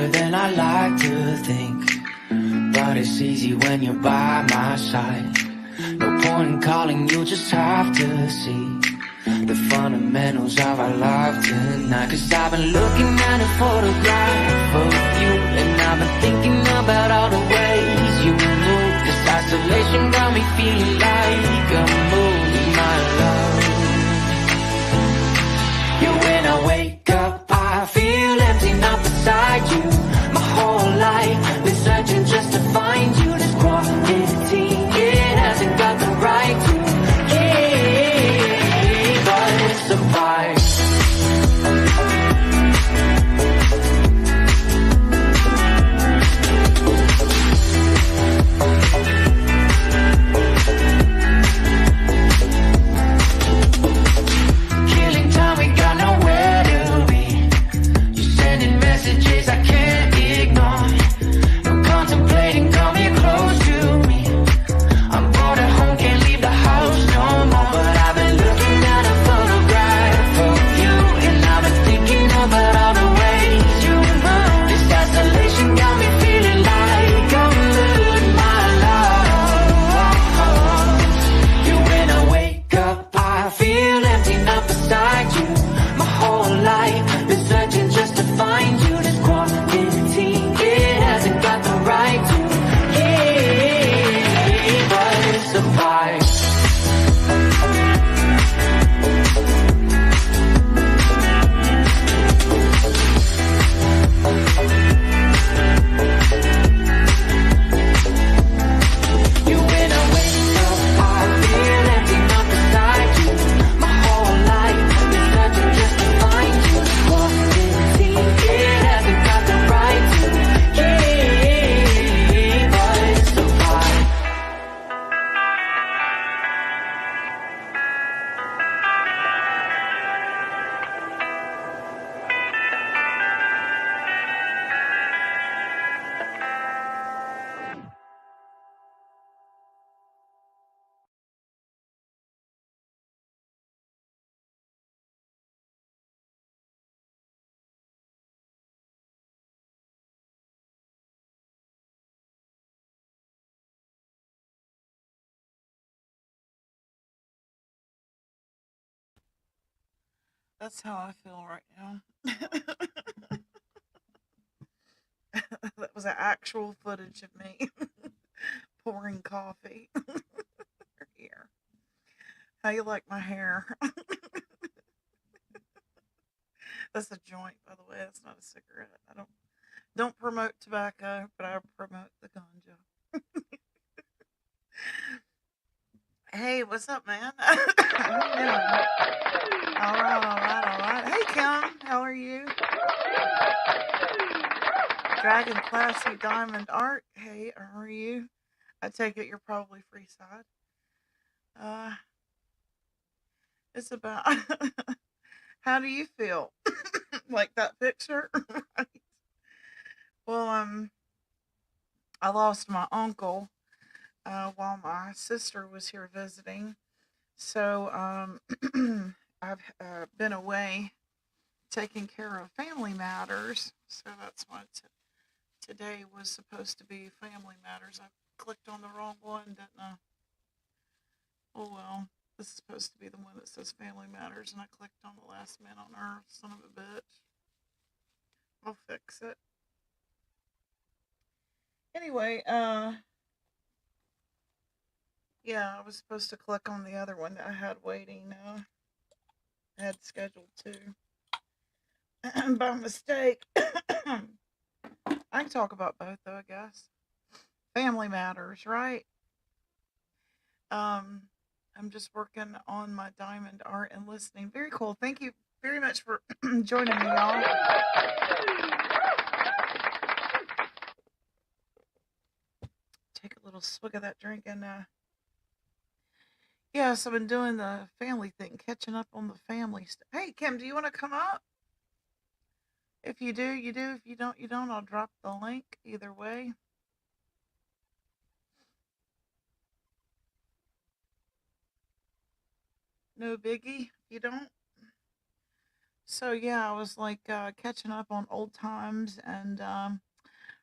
harder than I like to think, but it's easy when you're by my side. No point in calling, you just have to see the fundamentals of our life tonight. Cause I've been looking at a photograph of you, and I've been thinking about all the ways you move. This isolation got me feeling like I'm moving my love. Yeah, when I wake up, I feel empty, not beside you. My whole life been searching just to find you. This quarantine, it hasn't got the right to keep us apart. Killing time, we got nowhere to be. You're sending messages I can't ignore. I'm contemplating coming close to me. I'm bored at home, can't leave the house no more. But I've been looking at a photograph of you, and I've been thinking about all the ways you move. This isolation got me feeling like I'm losing my love. Yeah, when I wake up, I feel empty, not beside you. My whole life been searching just to find you. This quarantine, it hasn't got the right to keep us apart. You, when I wake up, I feel empty, not beside you. My whole life been searching just to find you. This quarantine, it hasn't got the right to keep us apart. That's how I feel right now. That was an actual footage of me pouring coffee here. How you like my hair? That's a joint, by the way. That's not a cigarette. I don't promote tobacco, but I promote the ganja. Hey, what's up, man? How you doing? All right, all right, all right. Hey, Kim, how are you? Dragon Classy Diamond Art. Hey, how are you? I take it you're probably free side. Uh, it's about how do you feel? Like that picture? Right. Well, I lost my uncle while my sister was here visiting. So, I've been away taking care of family matters. So that's what today was supposed to be, family matters. I clicked on the wrong one, didn't I? Oh well. This is supposed to be the one that says family matters, and I clicked on the last man on earth. Son of a bitch. I'll fix it. Anyway, yeah, I was supposed to click on the other one that I had waiting. I had scheduled to by mistake. I can talk about both though, I guess. Family matters, right? Um, I'm just working on my diamond art and listening. Very cool. Thank you very much for joining me, y'all. Take a little swig of that drink and yes, I've been doing the family thing, catching up on the family stuff. Hey, Kim, do you want to come up? If you do, you do. If you don't, you don't. I'll drop the link either way. No biggie. If you don't. So yeah, I was like catching up on old times and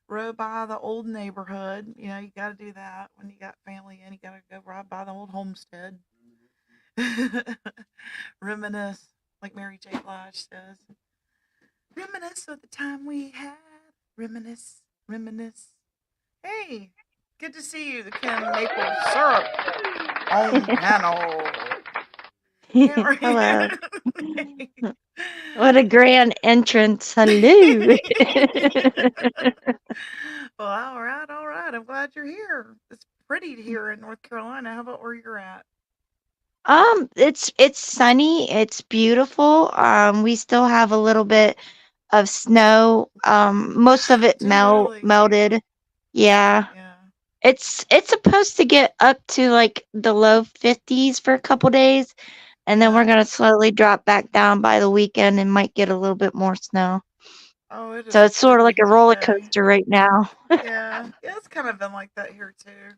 rode by the old neighborhood. You know, you got to do that when you got family in. You got to go ride by the old homestead, reminisce, like Mary J. Blige says. Reminisce of the time we had. Reminisce, reminisce. Hey, good to see you, the Kim Maple Syrup on panel. Hey, are Hello. you? What a grand entrance. Hello. Well, all right, all right. I'm glad you're here. It's pretty here in North Carolina. How about where you're at? it's sunny. It's beautiful. We still have a little bit of snow. Most of it Do you really? melted. Yeah. Yeah. It's supposed to get up to like the low 50s for a couple days, and then we're Yeah. gonna slowly drop back down by the weekend and might get a little bit more snow. Oh, it So is it's sort of like pretty a roller today. coaster right now. Yeah. Yeah, it's kind of been like that here too.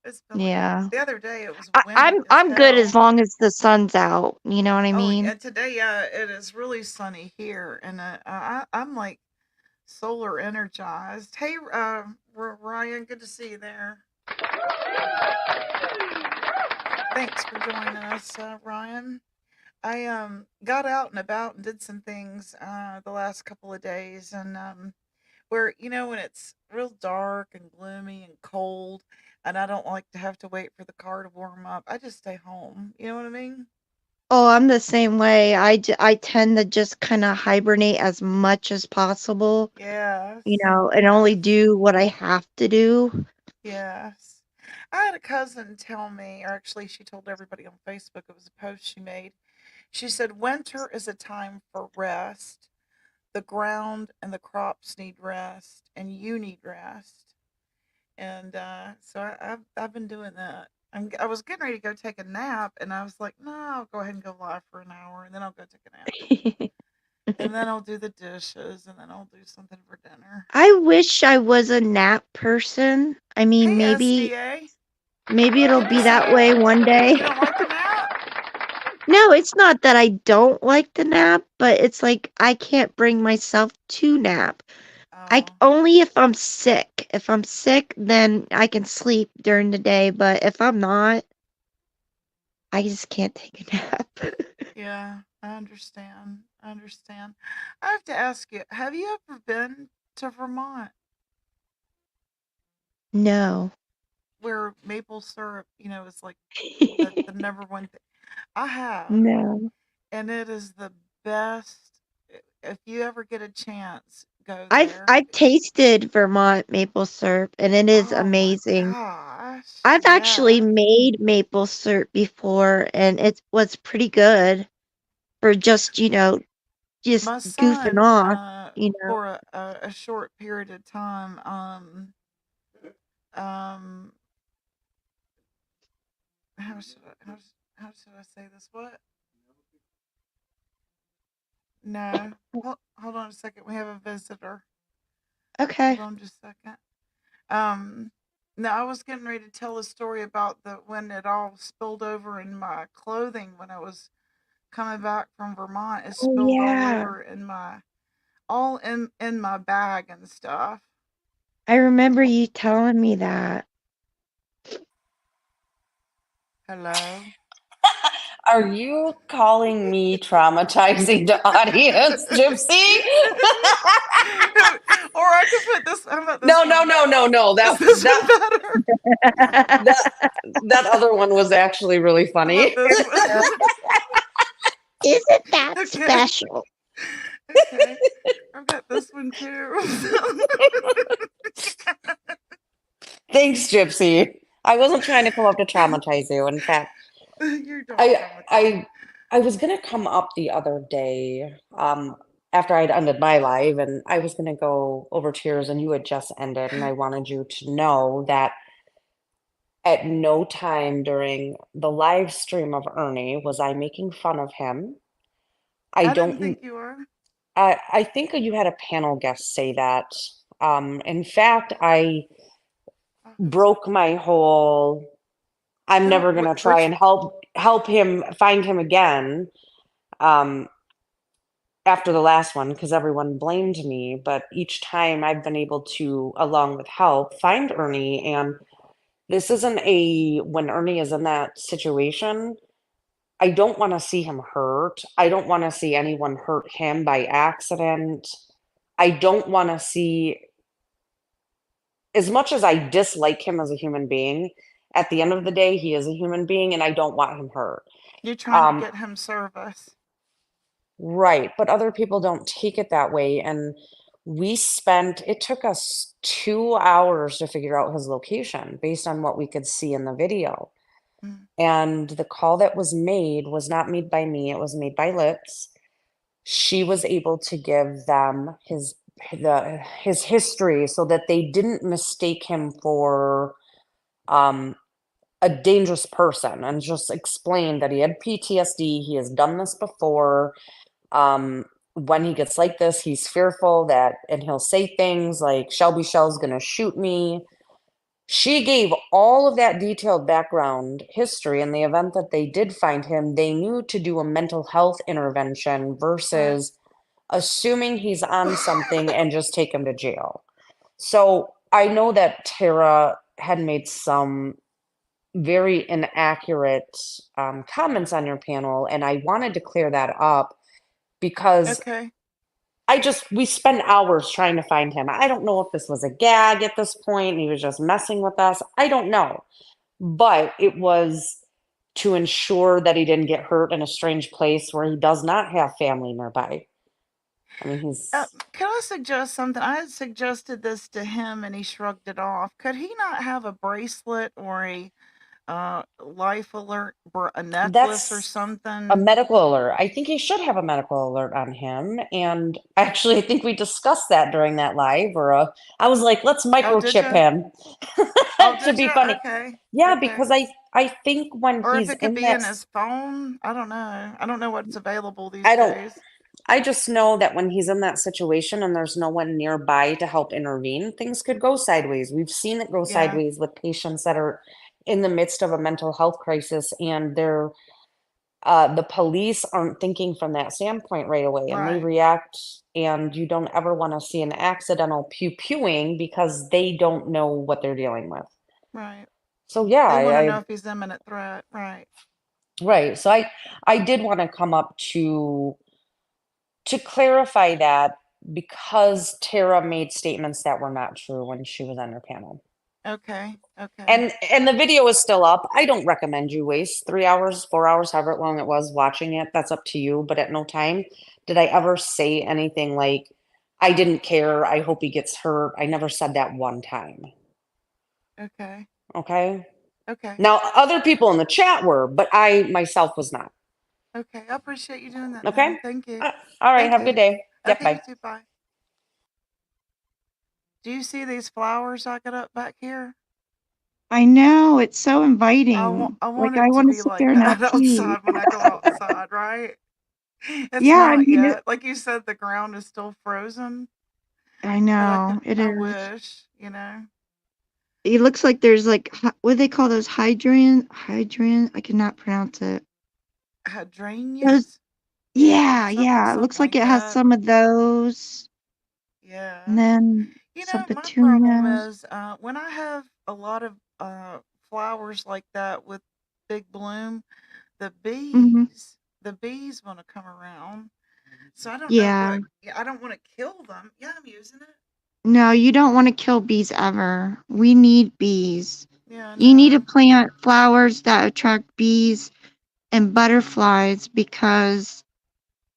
It's been like that. Yeah. The other day it was I, windy I'm as I'm good as hell. long as the sun's out. You know what I Oh, mean? and today, yeah, it is really sunny here, and I'm like solar energized. Hey, Ryan, good to see you there. Thanks for joining us, Ryan. I got out and about and did some things the last couple of days, and where when it's real dark and gloomy and cold, and I don't like to have to wait for the car to warm up. I just stay home. You know what I mean? Oh, I'm the same way. I tend to just kind of hibernate as much as possible, Yes, and only yes, do what I have to do. yes. I had a cousin tell me, or actually, she told everybody on Facebook. It was a post she made. She said, "Winter is a time for rest. The ground and the crops need rest, and you need rest." And so I've been doing that. I was getting ready to go take a nap, and I was like, no, I'll go ahead and go live for an hour, and then I'll go take a nap, and then I'll do the dishes, and then I'll do something for dinner. I wish I was a nap person. I mean, Hey, maybe SDA, maybe it'll good to be see that you. way one day. You don't like to nap? No, it's not that I don't like the nap, but it's like I can't bring myself to nap. I Oh, only if I'm sick. If I'm sick, then I can sleep during the day, but if I'm not, I just can't take a nap. yeah, I understand. I understand. I have to ask you, have you ever been to Vermont No. where maple syrup, is like the number one thing? I have, No. and it is the best. If you ever get a chance, go I've there. I've tasted Vermont maple syrup and it is Oh my amazing. gosh, I've actually yes. made maple syrup before and it was pretty good for just My goofing son, off, you know. for a short period of time, um, how should how should I say this? What? No. Hold on a second. We have a visitor. Hold Okay. on just a second. Um, no, I was getting ready to tell a story about the when it all spilled over in my clothing when I was coming back from Vermont. It Oh spilled all yeah. over in my all in my bag and stuff. I remember Oh, you telling me that. hello. Are you calling me traumatizing the audience, Gypsy? Or I could put this. How about this No, no, one? no, no, no. Is That this one that better? that that other one was actually really How about funny. this one? Isn't that Okay. special? Okay. I've got this one too. Thanks, Gypsy. I wasn't trying to come up to traumatize you. In fact, You don't I traumatize. I I was gonna come up the other day, after I'd ended my live, and I was gonna go over to yours, and you had just ended, and I wanted you to know that at no time during the live stream of Ernie was I making fun of him. I I didn't don't think you were. I think you had a panel guest say that. In fact, I Oh, who's broke my whole I'm who? never gonna try Which? and help him find him again. Um, after the last one because everyone blamed me, but each time I've been able to, along with help, find Ernie. And this isn't when Ernie is in that situation, I don't want to see him hurt. I don't want to see anyone hurt him by accident. I don't want to see, as much as I dislike him as a human being, at the end of the day, he is a human being and I don't want him hurt. You're trying to Um, get him service. right. But other people don't take it that way. And it took us 2 hours to figure out his location based on what we could see in the video. Mm. And the call that was made was not made by me, it was made by Lips. She was able to give them his history so that they didn't mistake him for um a dangerous person, and just explained that he had PTSD, he has done this before. When he gets like this, he's fearful that, and he'll say things like Shelby Shell's gonna shoot me. She gave all of that detailed background history in the event that they did find him. They knew to do a mental health intervention Right. versus assuming he's on something and just take him to jail. So I know that Tara had made some very inaccurate comments on your panel, and I wanted to clear that up because Okay. we spent hours trying to find him. I don't know if this was a gag at this point, he was just messing with us. I don't know. But it was to ensure that he didn't get hurt in a strange place where he does not have family nearby. I mean, Can I suggest something? I had suggested this to him and he shrugged it off. Could he not have a bracelet or a life alert, a necklace or that's a something? medical alert. I think he should have a medical alert on him. And actually, I think we discussed that during that live, I was like, let's Oh, did microchip you? him Oh, to did be you? funny. Okay. Yeah, Okay. because I think when Or if he's it could in be that, in his phone. I don't know. I don't know what's available these I don't, days. I just know that when he's in that situation and there's no one nearby to help intervene, things could go sideways. We've seen it go Yeah. sideways with patients that are in the midst of a mental health crisis, and the police aren't thinking from that standpoint right away, and they Right. react, and you don't ever want to see an accidental pew-pewing because they don't know what they're dealing with. Right. So yeah, They want to know if he's imminent threat. Right. right. So I did want to come up to clarify that because Tara made statements that were not true when she was on her panel. Okay. Okay. And the video is still up. I don't recommend you waste 3 hours, 4 hours, however long it was watching it. That's up to you. But at no time did I ever say anything like, I didn't care. I hope he gets hurt. I never said that one time. Okay. Okay. Okay. Now, other people in the chat were, but I myself was not. Okay. I appreciate you doing that, Okay. honey. Thank you. All right. Thank Have a good you. day. Yep. Okay, you Bye. too. Bye. Do you see these flowers I got up back here? I know, it's so inviting. I Like, want I it to wanna be sit there like and have that tea. outside when I go outside, right? It's Yeah, I not mean, yet. Like you said, the ground is still frozen, I but know, it I is. wish, you know, It looks like there's, like, what do they call those, hydrant? I cannot pronounce it. Those hydrangeas, yeah, it something looks like like it has that. some of those, and Yeah. then You some know, my problem petunias. is when I have a lot of flowers like that with big bloom, the Mhm. bees, the bees want to come around. So I don't know Yeah. what. Yeah, I don't want to kill them. Yeah, I'm using it. No, you don't wanna kill bees ever. We need bees. Yeah, I You need to know. plant flowers that attract bees and butterflies because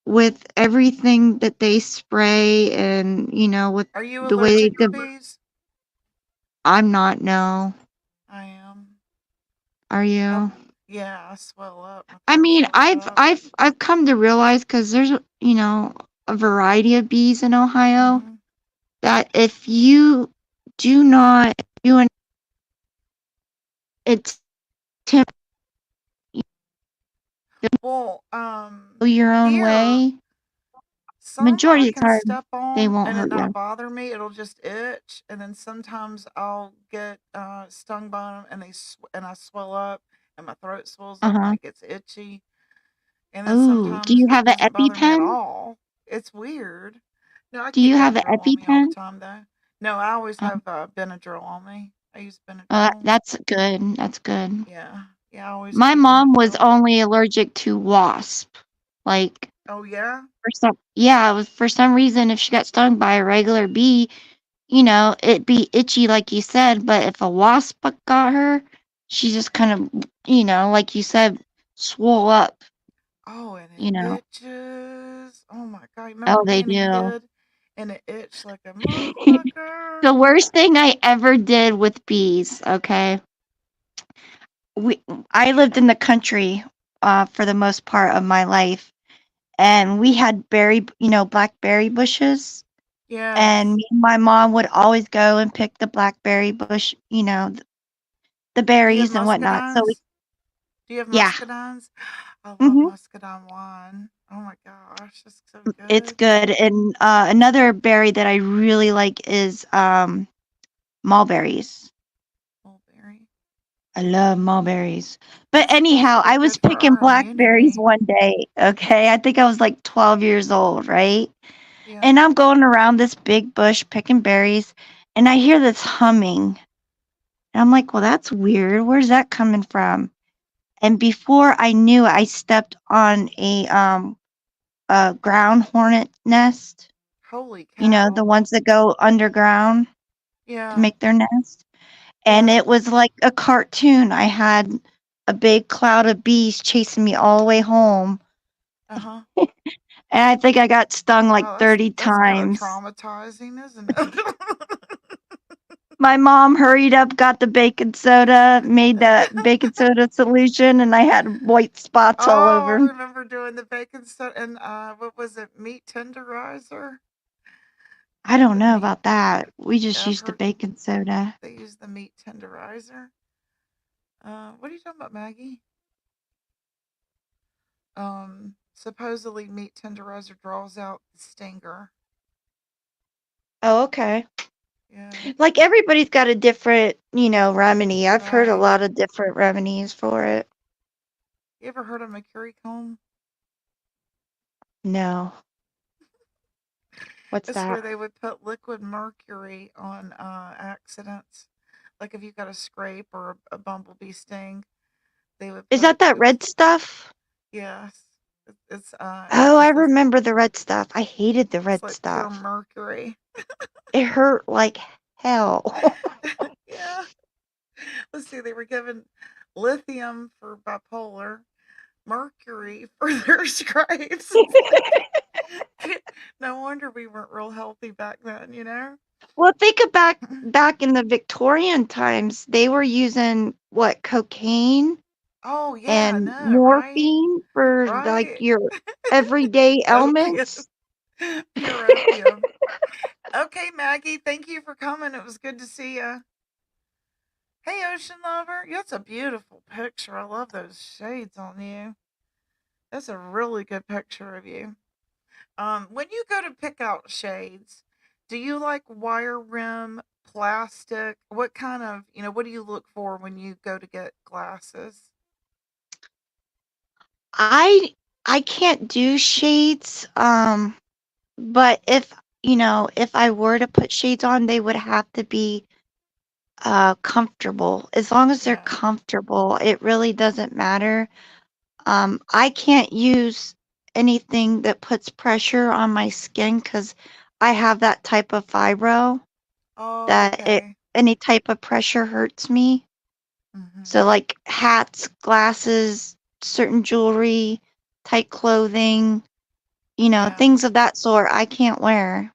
with everything that they spray and, with Are you the way allergic to the bees? I'm not, no. I am. Are I, you? yeah, I swell up. My I throat mean, swells I've up. I've I've come to realize because there's, a variety of bees in Ohio Hmm. that if you do not do an attempt to Well, go your own here, way, some I majority of the can time step they on won't and it hurt not you. bother me. It'll just itch, and then sometimes I'll get stung by them, and and I swell up, and my throat swells up, and Uh-huh. it gets itchy. And then Oh, do sometimes you it have an doesn't bother me at EpiPen? all. It's weird. No, I Do keep you have an Benadryl on me all the EpiPen? time though. No, I always Oh, have Benadryl on me. I use Benadryl. that's good. That's good. Yeah, yeah, I always My keep mom was Benadryl. only allergic to wasp. Like Oh yeah. yeah, it was for some reason if she got stung by a regular bee, it'd be itchy like you said, but if a wasp got her, she just kind of, like you said, swole up, Oh, and it you know. itches. Oh my god! Remember Oh, they being a do. kid, and it itched like a motherfucker. The worst thing I ever did with bees, okay? We I lived in the country for the most part of my life, and we had blackberry bushes, and Yes. me and my mom would always go and pick the blackberry bush, the Do you have berries and whatnot. So we muscadines? Do you have yeah. muscadines? I love Mhm. muscadine wine. Oh my gosh, it's so It's good. good. And another berry that I really like is mulberries. Mulberry. I love mulberries. But That's supposed to anyhow, be I was good for picking our blackberries immunity. one day, okay? I think I was like 12 years old, right? Yeah. And I'm going around this big bush picking berries, and I hear this humming. And I'm like, well, that's weird. Where's that coming from? And before I knew it, I stepped on a ground hornet nest, Holy the cow. ones that go underground to Yeah. make their nest. And Yeah. it was like a cartoon. I had a big cloud of bees chasing me all the way home. Uh huh. And I think I got stung like Wow, 30 that's kind of times. traumatizing, isn't it? My mom hurried up, got the baking soda, made that baking soda solution, and I had white spots all Oh, I over. remember doing the bacon stuff and what was it? Meat tenderizer. I don't The know meat. about that. We just Yeah, I've used the heard baking soda. they use the meat tenderizer. What are you talking about, Maggie? Supposedly meat tenderizer draws out the stinger. Oh, okay. Yeah, Like everybody's got a different, remedy. I've heard a right. lot of different remedies for it. You ever heard of mercury comb? No. What's It's where that? they would put liquid mercury on accidents. Like if you got a scrape or a bumblebee sting, they would Is put that that it's red stuff? yes. Oh, I It's this remember the red stuff. I hated the it's red like pure stuff. mercury. It hurt like hell. Yeah. Let's see, they were given lithium for bipolar, mercury for their scrapes. It's like no wonder we weren't real healthy back then, you know? Well, think about back in the Victorian times, they were using what, cocaine Oh yeah, I and know, right? morphine for like Right? your everyday Opium. ailments. Pure opium. Okay, Maggie, thank you for coming. It was good to see you. Hey, Ocean Lover. That's a beautiful picture. I love those shades on you. That's a really good picture of you. When you go to pick out shades, do you like wire rim, plastic? What kind of, what do you look for when you go to get glasses? I I can't do shades, but if I were to put shades on, they would have to be comfortable. As long as they're Yeah. comfortable, it really doesn't matter. I can't use anything that puts pressure on my skin because I have that type of fibro Oh, that okay. any type of pressure hurts me. Mm-hmm. So like hats, glasses, certain jewelry, tight clothing, Yeah. things of that sort I can't wear.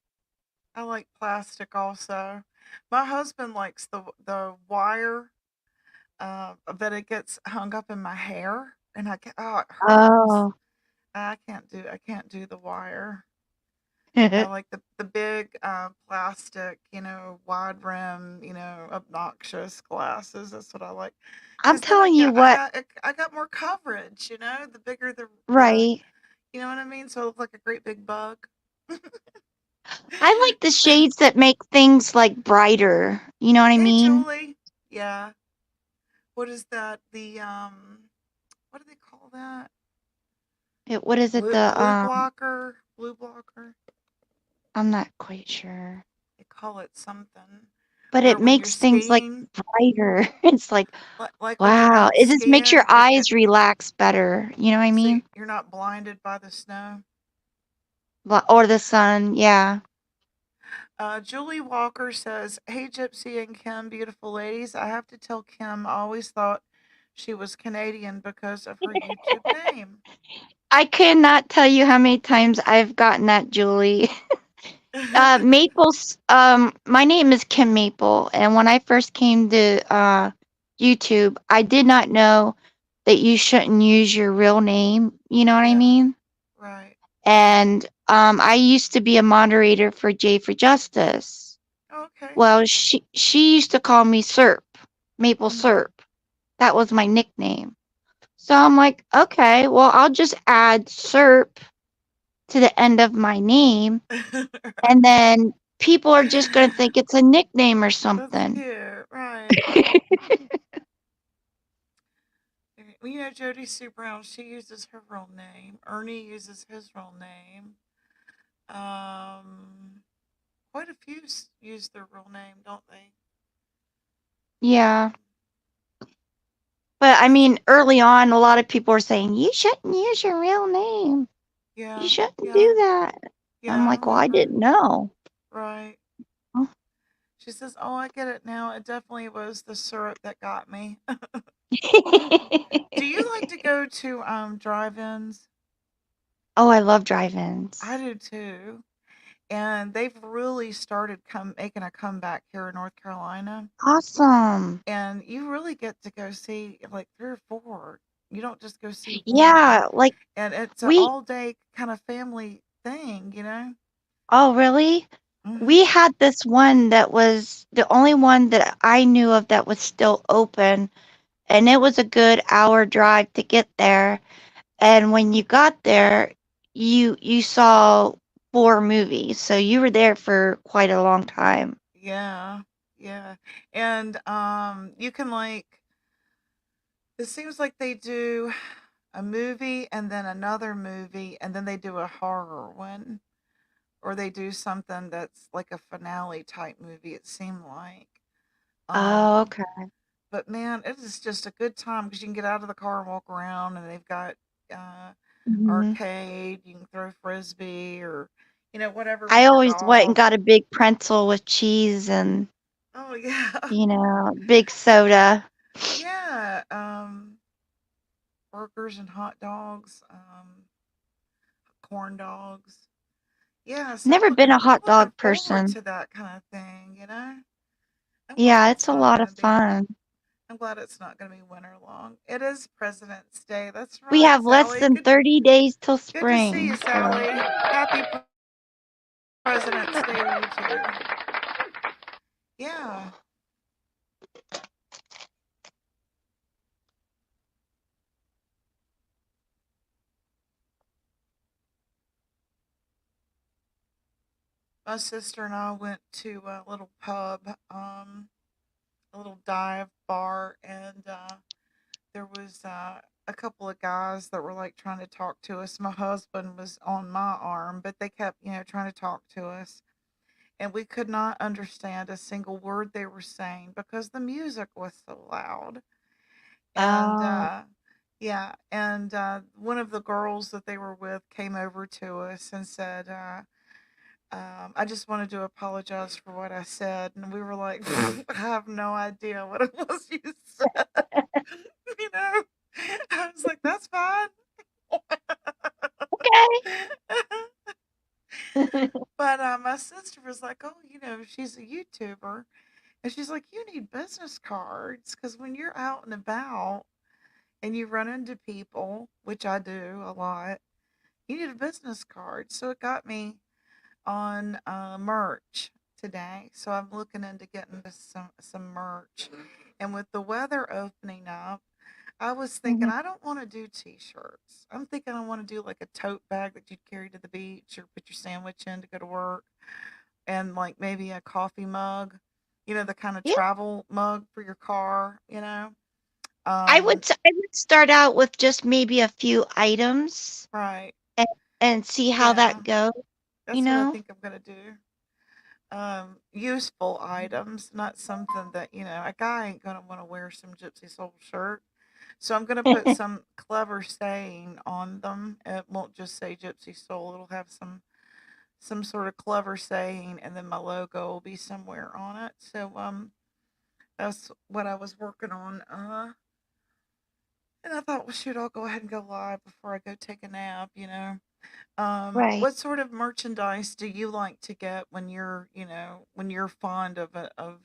I like plastic also. My husband likes the wire, but it gets hung up in my hair, and oh, it hurts. Oh. I can't do the wire. I like the big plastic, wide rim, obnoxious glasses. That's what I like, I'm because then I telling you got I what, got I got more coverage. The bigger the right. you know what I mean. So I look like a great big bug. I like the shades that make things like brighter. You know what I Hey, mean? Julie. Yeah. What is that? What do they call that? What is it? Blue blocker. blue blocker. I'm not quite sure. They call it something. But Where it when you're makes things like skiing, brighter. It's like, like when you're wow. out It just makes your skiing, eyes relax better. You know what I so mean? you're not blinded by the snow. Or the sun. Yeah. Julie Walker says, "Hey, Gypsy and Kim, beautiful ladies. I have to tell Kim, I always thought she was Canadian because of her YouTube name." I cannot tell you how many times I've gotten that, Julie. Maple's, my name is Kim Maple, and when I first came to YouTube, I did not know that you shouldn't use your real name. You know what I Yeah, mean? right. And I used to be a moderator for J for Justice. Okay. Well, she used to call me Serp, Maple Mm-hmm. Serp. That was my nickname. So I'm like, okay, well, I'll just add Serp to the end of my name, and then people are just going to think it's a nickname or That's something. cute, right? Well, Jody Sue Brown, she uses her real name. Ernie uses his real name. Um, Quite a few use their real name, don't they? Yeah. Um, But I that's mean, early on, a lot of people were saying, you shouldn't use your real name. You yeah, shouldn't yeah, do that. I'm yeah. I like, well, I remember. didn't know. Right. Oh. She says, "Oh, I get it now. It definitely was the syrup that got me." Do you like to go to drive-ins? Oh, I love drive-ins. I do too. And they've really started come making a comeback here in North Carolina. Awesome. And you really get to go see like three or four. You don't just go see one. Yeah, like And it's an we, all day kind of family thing. oh, really? Mm-hmm. We had this one that was the only one that I knew of that was still open, and it was a good hour drive to get there. And when you got there, you saw 4 movies, so you were there for quite a long time. Yeah. Yeah. And you can like it seems like they do a movie and then another movie and then they do a horror one or they do something that's like a finale type movie it seemed like. Oh, Um okay. but man, it is just a good time because you can get out of the car and walk around and they've got uh Mhm. arcade, you can throw frisbee or whatever I with your always went and dog. got a big pretzel with cheese and, Oh yeah. big soda. Yeah. Burgers and hot dogs, corn dogs. Yeah, so Never been a I'm hot looking dog forward person. to that kind of thing. I'm glad Yeah, it's it's a not lot of gonna be fun. I'm glad it's not gonna be winter long. It is President's Day. That's We right, have less Sally. than 30 days till Good to see you, spring, so Sally. Happy President's Day to you too. Yeah. My sister and I went to a little pub, a little dive bar, and there was a couple of guys that were like trying to talk to us. My husband was on my arm, but they kept, trying to talk to us. And we could not understand a single word they were saying because the music was so loud. And oh, yeah, and one of the girls that they were with came over to us and said, I just wanted to apologize for what I said. And we were like, I have no idea what it was you said. you know, I was like, that's fine. okay. But my sister was like, oh, she's a YouTuber. And she's like, you need business cards because when you're out and about and you run into people, which I do a lot, you need a business card. So it got me on merch today. So I'm looking into getting some merch. And with the weather opening up, I was thinking Mhm. I don't want to do t-shirts. I'm thinking I want to do like a tote bag that you'd carry to the beach or put your sandwich in to go to work and like maybe a coffee mug, the kind of Yeah, travel mug for your car. I would Um I would start out with just maybe a few items, right. and see how Yeah, that goes, you that's what I know? think I'm gonna do. Useful items, not something that, a guy ain't gonna want to wear some Gypsy Soul shirt. So I'm gonna put some clever saying on them. It won't just say Gypsy Soul. It'll have some sort of clever saying, and then my logo will be somewhere on it. So that's what I was working on. And I thought, well, shoot, I'll go ahead and go live before I go take a nap. Right. What sort of merchandise do you like to get when you're fond of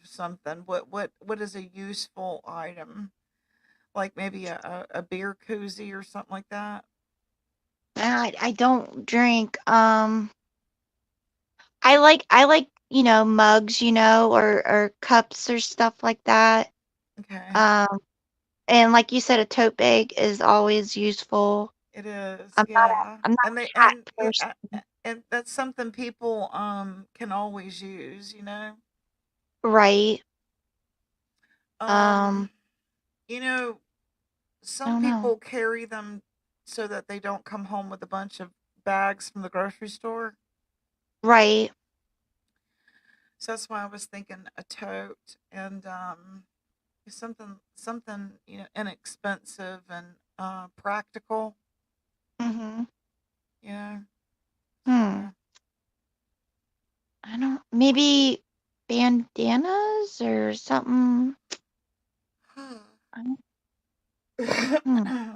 something? What is a useful item? Like maybe a beer koozie or something like that? I don't drink. I like, mugs, or cups or stuff like that. Okay. Um, and like you said, a tote bag is always useful. It is, I'm not a yeah. I'm not And they a hat and yeah, person. and that's something people can always use. Right. Um, Um, you know, I some don't know. people carry them so that they don't come home with a bunch of bags from the grocery store. Right. So that's why I was thinking a tote and something inexpensive and practical. Mhm. You know, Hmm. so I don't maybe bandanas or something. I don't, hmm.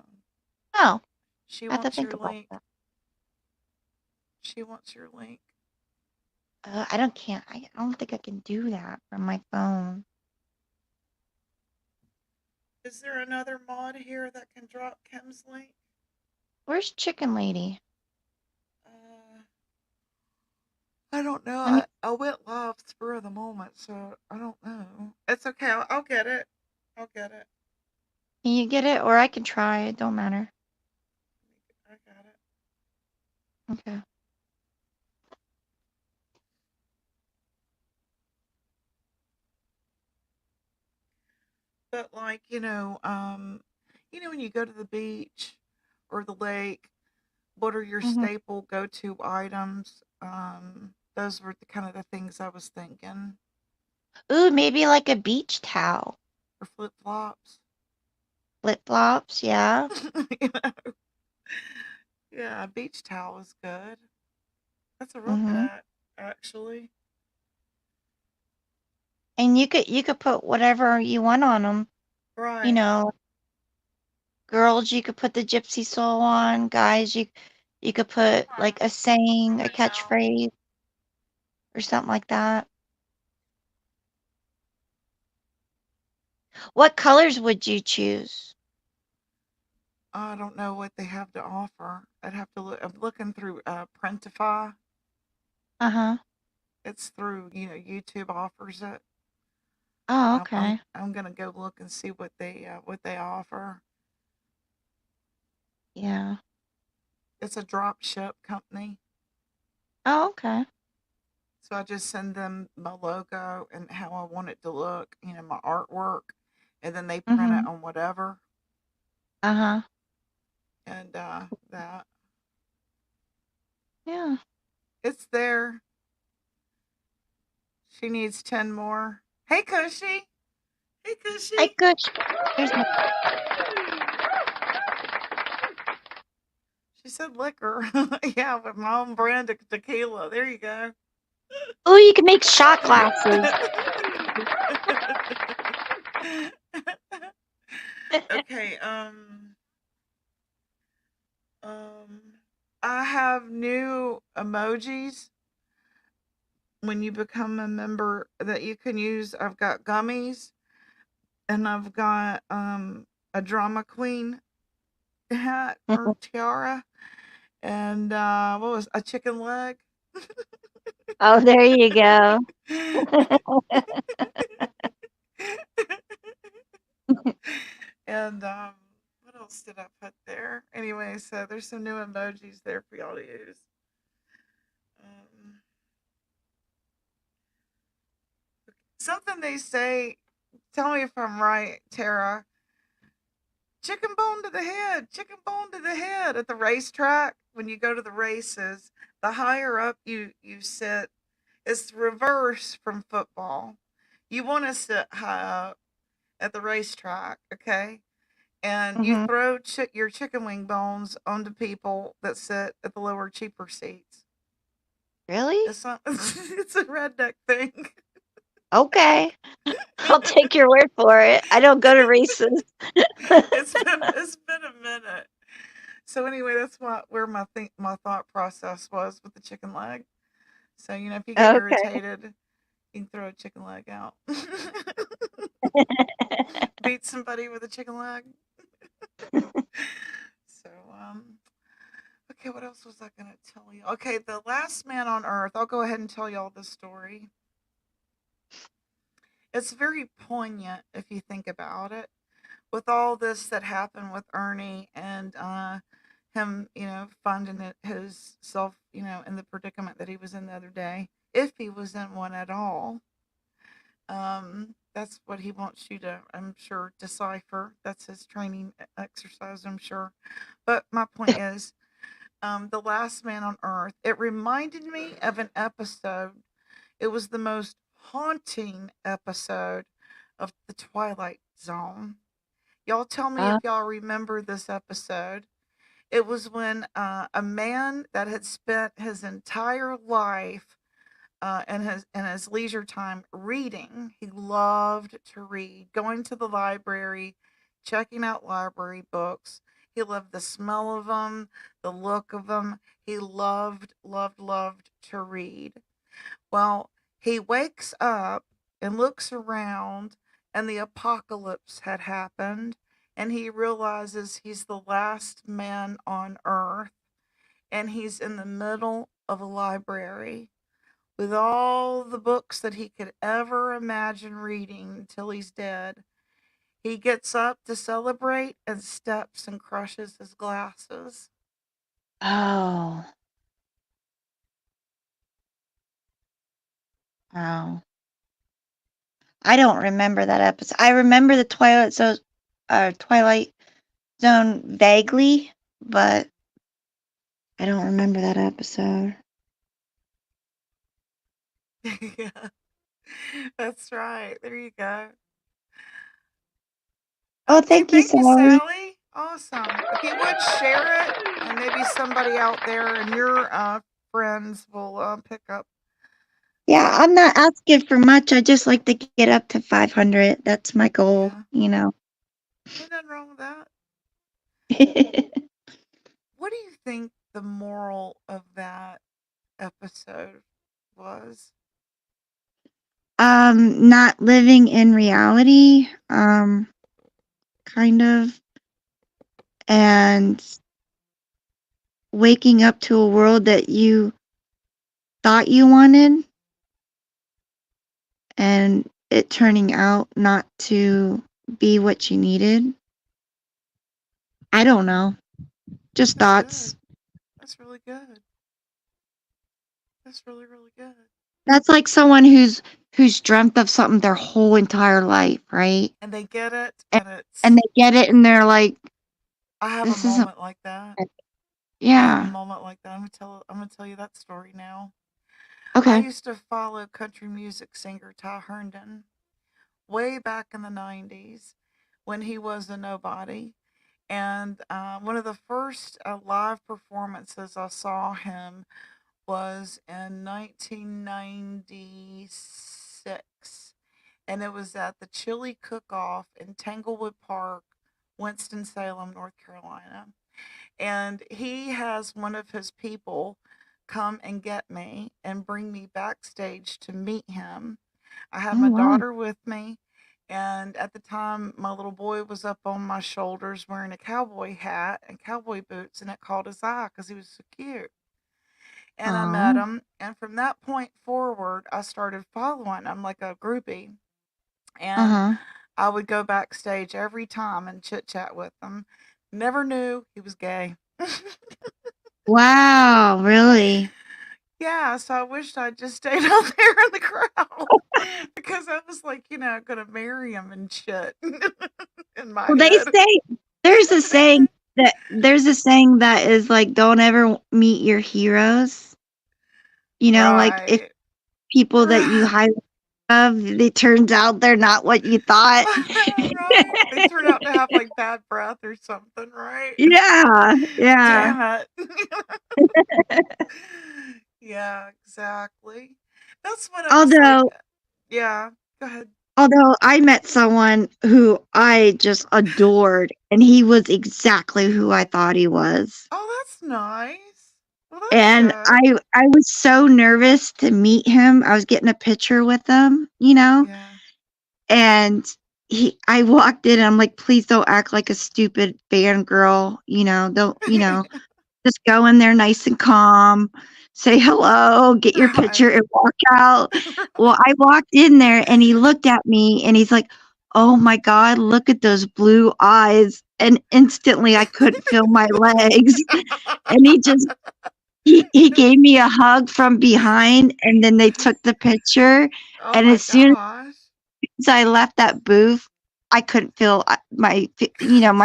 Oh, she I have to wants think your about link. that. She wants your link. I don't can't. I don't think I can do that from my phone. Is there another mod here that can drop Kim's link? Where's Chicken Lady? Uh, I don't know. Let me. I went live spur of the moment, so I don't know. It's okay. I'll get it. I'll get it. Can you get it, or I can try? It don't matter. I got it. Okay. But like when you go to the beach or the lake, what are your Mhm. staple go-to items? Those were the kind of the things I was thinking. Ooh, maybe like a beach towel. Or flip-flops. Flip flops. Yeah. you know? Yeah, a beach towel is good. That's a real good Mhm. actually. And you could put whatever you want on them. You Right. know, girls, you could put the gypsy soul on. Guys, you could put like a saying, a catchphrase, or something like that. What colors would you choose? I don't know what they have to offer. I'd have to look. I'm looking through Printify. Uh huh. It's through YouTube offers it. Oh, I'm okay. I'm gonna go look and see what they offer. Yeah. It's a drop ship company, Oh, okay. so I just send them my logo and how I want it to look, my artwork, and then they print it Mhm. on whatever, Uh huh. and that Yeah. it's there. She needs 10 more. Hey, Cushy. Hey, I Cushy. could. There's my. She said liquor. Yeah, with my own brand of tequila. There you go. Oh, you can make shot glasses. Okay, um I have new emojis when you become a member that you can use. I've got gummies and I've got a drama queen hat or tiara and what was a chicken leg. Oh, there you go. And what else did I put there? Anyway, so there's some new emojis there for y'all to use. Um, something they say. Tell me if I'm right, Tara. Chicken bone to the head. Chicken bone to the head at the racetrack. when you go to the races, the higher up you sit, it's the reverse from football. You want to sit high up at the racetrack, okay? And you Mhm. throw your chicken wing bones onto people that sit at the lower, cheaper seats. Really? It's not. It's a redneck thing. Okay. I'll take your word for it. I don't go to races. It's been a minute. So anyway, that's where my thought process was with the chicken leg. So if you get Okay. irritated, you can throw a chicken leg out. Beat somebody with a chicken leg. So okay, what else was I gonna tell you? Okay, the last man on earth. I'll go ahead and tell you all this story. It's very poignant if you think about it. With all this that happened with Ernie and him, finding his self, in the predicament that he was in the other day, if he was in one at all. That's what he wants you to, I'm sure, decipher. That's his training exercise, I'm sure. But my point is, The Last Man on Earth, it reminded me of an episode. It was the most haunting episode of The Twilight Zone. Y'all tell me if Uh, y'all remember this episode. It was when a man that had spent his entire life in his leisure time reading. He loved to read, going to the library, checking out library books. He loved the smell of them, the look of them. He loved, loved, loved to read. Well, he wakes up and looks around, and the apocalypse had happened, and he realizes he's the last man on earth, and he's in the middle of a library with all the books that he could ever imagine reading until he's dead. He gets up to celebrate and steps and crushes his glasses. oh. Oh. I don't remember that episode. I remember the Twilight Zone vaguely, but I don't remember that episode. Yeah, that's right. There you go. Oh, Okay, thank you, thank you, Sally. Sally. Awesome. If you would share it, and maybe somebody out there and your friends will pick up. Yeah, Uh, I'm not asking for much. I just like to get up to 500. That's my yeah, goal. ain't nothing wrong with that. What do you think the moral of that episode was? Not living in reality, kind of, and waking up to a world that you thought you wanted and it turning out not to be what you needed. I don't know. Just That's good. thoughts. That's really good. That's really, really good. That's like someone who's dreamt of something their whole entire life, right? And they get it, And, and and it's. they get it and they're like, I have a this isn't moment like that. it. I have a Yeah. moment like that. I'm gonna tell you that story now. I Okay. used to follow country music singer Ty Herndon way back in the '90s when he was a nobody. And one of the first live performances I saw him was in 1996, and it was at the Chili Cook Off in Tanglewood Park, Winston-Salem, North Carolina. And he has one of his people come and get me and bring me backstage to meet him. I had Oh, my wow. daughter with me, and at the time, my little boy was up on my shoulders wearing a cowboy hat and cowboy boots, and it caught his eye because he was so cute. And I met Aw. him, and from that point forward, I started following him like a groupie. And Uh-huh. I would go backstage every time and chit chat with him. Never knew he was gay. Wow, really? Yeah, so I wished I'd just stayed out there in the crowd because I was like, gonna marry him and shit in my Well, they head. say there's a saying that there's a saying that is like, don't ever meet your heroes. Like if Right. people that you Right. highly love, it turns out they're not what you thought. Right. They turn out to have like bad breath or something, right? Yeah, yeah. Damn it. Yeah, exactly. That's what it was like. Although Yeah, go ahead. although I met someone who I just adored, and he was exactly who I thought he was. Oh, that's nice. Well, that's And good. I was so nervous to meet him. I was getting a picture with him, Yeah. and I walked in and I'm like, please don't act like a stupid fangirl, don't, just go in there nice and calm, say hello, get your picture, Right. and walk out. Well, Right. I walked in there and he looked at me and he's like, "Oh my God, look at those blue eyes." And instantly I couldn't feel my legs. And he gave me a hug from behind and then they took the picture. Oh And my as soon gosh. as I left that booth, I couldn't feel my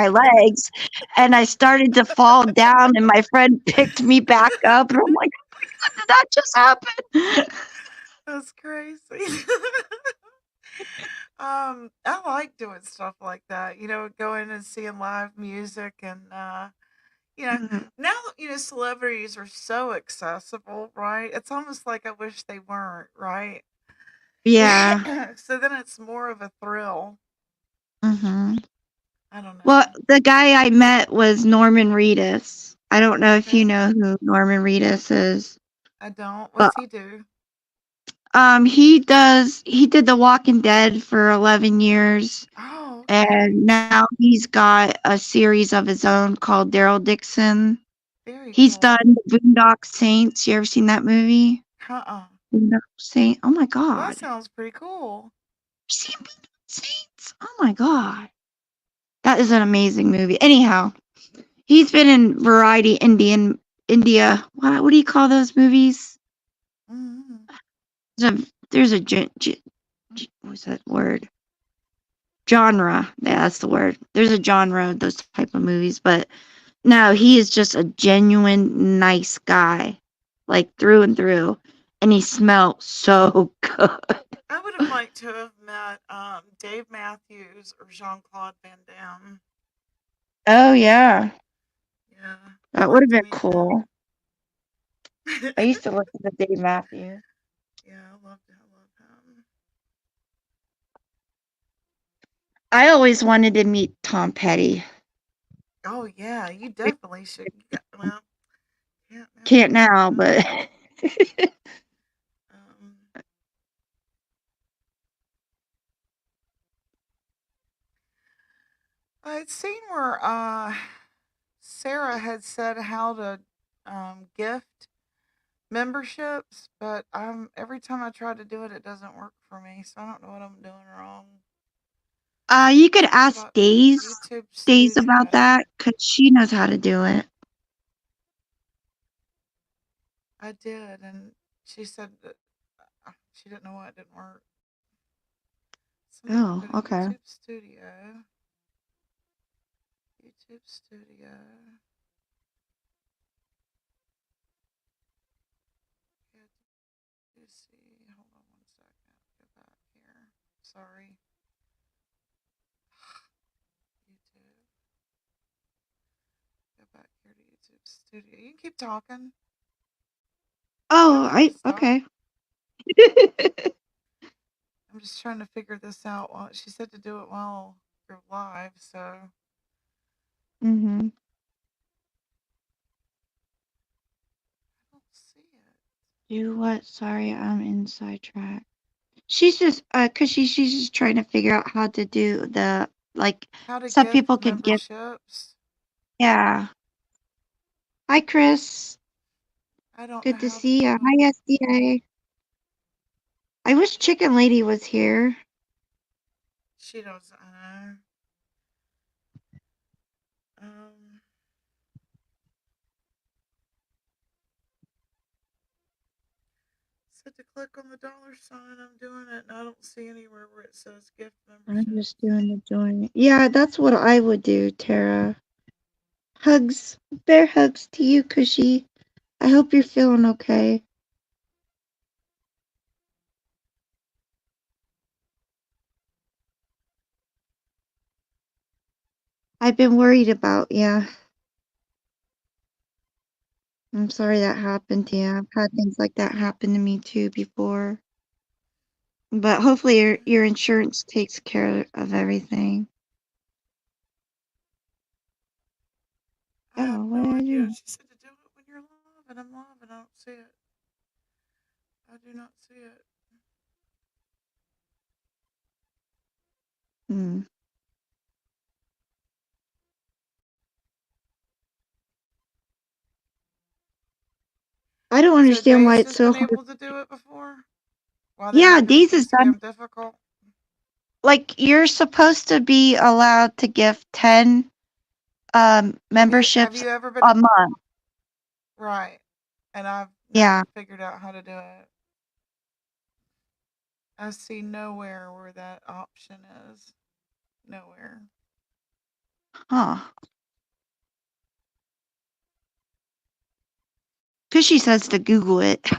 legs, and I started to fall down, and my friend picked me back up, and I'm like, "What did that just happen?" That's crazy. I like doing stuff like that, going and seeing live music and you know, Mhm. now celebrities are so accessible, right? It's almost like I wish they weren't, right? Yeah. So then it's more of a thrill. Mhm. I don't Well, know. the guy I met was Norman Reedus. I don't know if you Okay. know who Norman Reedus is, I don't. but What's he do? he did The Walking Dead for 11 years, Oh, okay. and now he's got a series of his own called Daryl Dixon. Very He's cool. done Boondock Saints. You ever seen that movie? Uh-uh. Boondock Saint. Oh my Well, that god. sounds pretty cool. You seen Boondock Saints? Oh my god. That is an amazing movie. Anyhow, he's been in variety India. What do you call those movies? Hmm. There's a what's that word? Genre. Yeah, that's the word. There's a genre of those type of movies, but no, he is just a genuine nice guy, like through and through, and he smelled so good. I would have liked to have met Dave Matthews or Jean Claude Van Damme. Oh yeah, Yeah, I'd that would like have to been meet them. cool. I used to listen to Dave Matthews. Yeah, I love him. I always wanted to meet Tom Petty. Oh yeah, you definitely should. Well, can't now Can't because now, but um, I'd seen where Sarah had said how to gift memberships, but every time I try to do it, it doesn't work for me. So I don't know what I'm doing wrong. you could How ask about Days YouTube Days about Studio? that because she knows how to do it. I did, and she said that she didn't know why it didn't work. So I'm gonna Oh, go to okay. YouTube Studio. YouTube Studio. Get to see. Hold on one second. Go back here. Sorry. YouTube. Go back here to YouTube Studio. You can keep talking. You Oh, don't have to I stop. okay. I'm just trying to figure this out. While she said to do it while you're live, so I Mhm. don't see it. Do what? Sorry, I'm in sidetrack. She's just cause she's just trying to figure out how to do the like How to some gift people can give. memberships? Yeah. Hi, Chris. I don't know Good to how to see do you. it. Hi, SDA. I wish Chicken Lady was here. She doesn't know. Um, said to click on the dollar sign. I'm doing it, and I don't see anywhere where it says gift I'm just memberships. doing the join. Yeah, that's what I would do, Tara. Hugs, bear hugs to you, Cushy. I hope you're feeling okay. I've been worried about you. I'm sorry that happened to you. I've had things like that happen to me too before. But hopefully your insurance takes care of everything. I have Oh, what no did I idea. do? She said to do it when you're live, and I'm live, and I don't see it. I do not see it. Hmm. I don't So understand why Days it's has so been hard. able to do it before. Why they Yeah, make Days everything is so done. damn difficult. Like you're supposed to be allowed to give 10 Have memberships you ever been a month. right? And I've Yeah. never figured out how to do it. I see nowhere where that option is. Nowhere. Huh. Cushy says to Google it.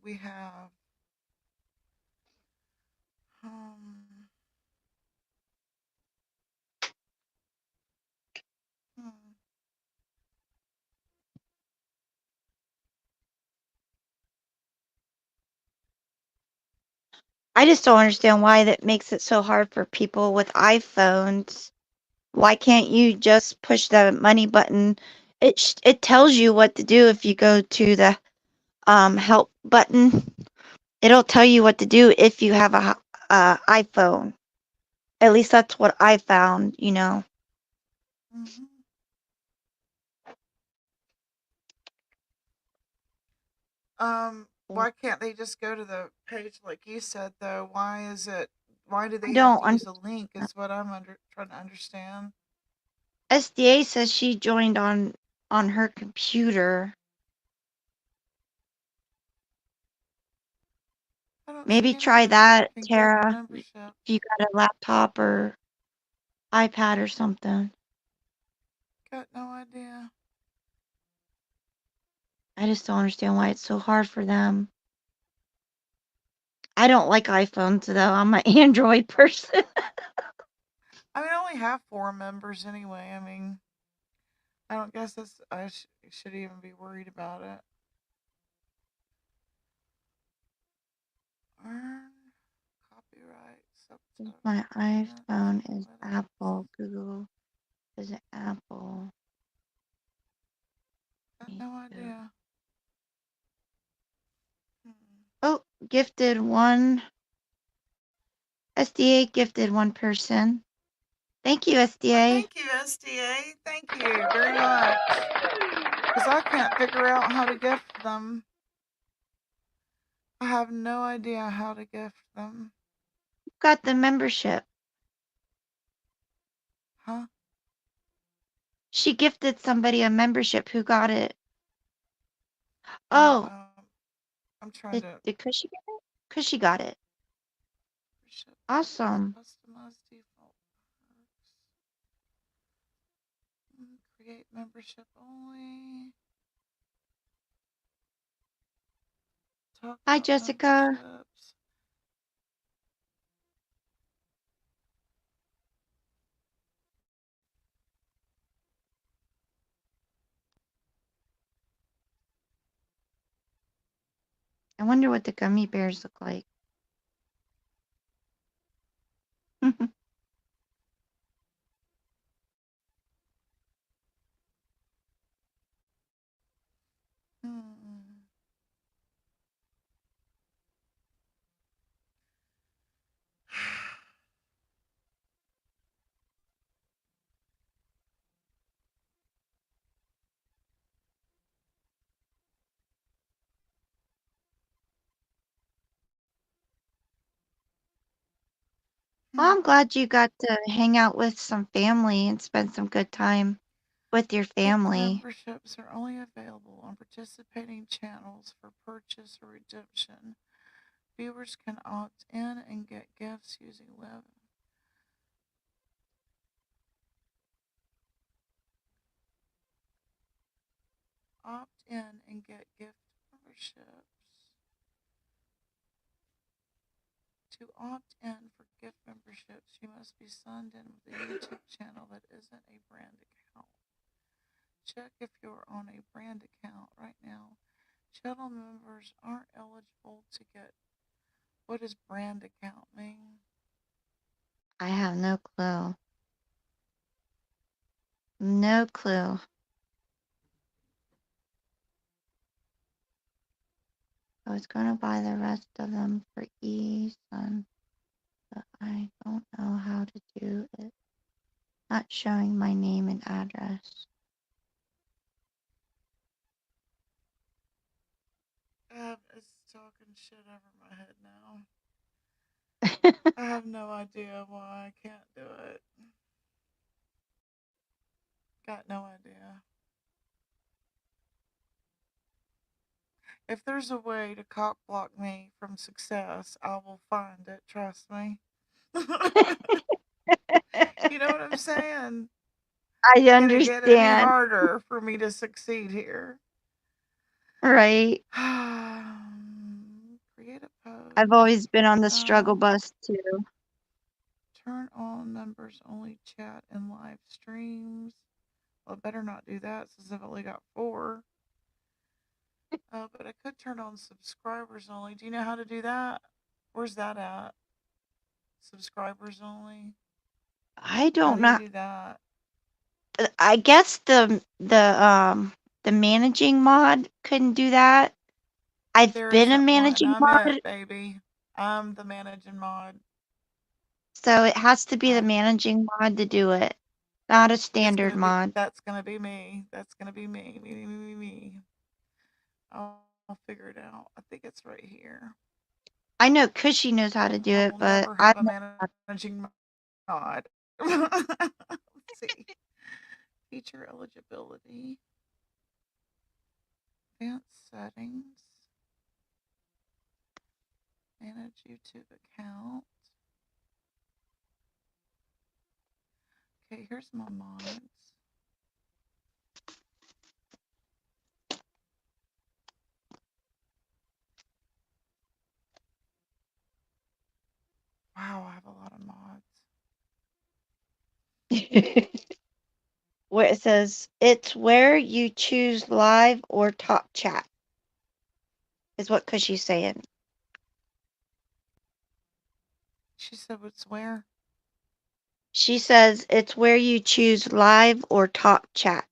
We have um hmm, I just don't understand why that makes it so hard for people with iPhones. Why can't you just push the money button? It tells you what to do if you go to the help button. It'll tell you what to do if you have a iPhone. At least that's what I found, you know. hmm why can't they just go to the page like you said though? Why is it why do I they have don't to use a understand. link is what I'm trying to understand. SDA says she joined on her computer. I don't Maybe see try anywhere where you that, can gift Tara, if memberships. you got a laptop or iPad or something. Got no idea. I just don't understand why it's so hard for them. I don't like iPhones though. I'm an Android person. I mean, I only have 4 members anyway. I mean, I don't guess should even be worried about it. Earn copyright My minutes, iPhone is analytics. Apple. Google is it Apple. Got Me no too. idea. Hmm. Oh, gifted one. SDA gifted one person. Thank you, Well, SDA. thank you, SDA. Thank you very much. Because I can't figure out how to gift them. I have no idea how to gift them. Got the membership. Huh? She gifted somebody a membership. Who got it? Uh, Oh, um, I'm trying to did Cushy get it? Cushy got it. membership perks, Awesome. customize default perks, create membership only, talk Hi, about Jessica. memberships. I wonder what the gummy bears look like. Hmm. Well, Hmm. I'm glad you got to hang out with some family and spend some good time with your Gift family. memberships are only available on participating channels for purchase or redemption. Viewers can opt in and get gifts using web. opt in and get gift memberships. To opt in for gift memberships, you must be signed in with a YouTube channel that isn't a brand account. Check if you're on a brand account right now. Channel members aren't eligible to get. What does brand account mean? I have no clue. No clue. I was gonna buy the rest of them for eSun, but I don't know how to do it. Not showing my name and address. It's talking shit over my head now. I have no idea why I can't do it. Got no idea. If there's a way to cock block me from success, I will find it. Trust me. You know what I'm saying? I Can it get any understand, harder for me to succeed here? right? Create a I've post. always been on the struggle bus too. Turn on members only chat and live streams. Well, I better not do that since I've only got 4. But I could turn on subscribers only. Do you know how to do that? Where's that at? Subscribers only. I How don't do you know. do that? I guess the managing mod couldn't do that. I've There been a isn't one, and managing I'm it, mod, baby. I'm the managing mod. so it has to be the I managing mod to do it, not a it's standard gonna be mod. that's gonna be me. That's gonna be me. Me. I'll figure it out. I think it's right here. I know Cushy knows how to do I it, will but never I have a managing mod. Let's see. Feature eligibility. Advanced settings. Manage YouTube account. Okay, here's my mods. Wow, I have a lot of mods. where it says it's where you choose live or talk chat is what Cushy's saying. She said it's where? She says it's where you choose live or talk chat.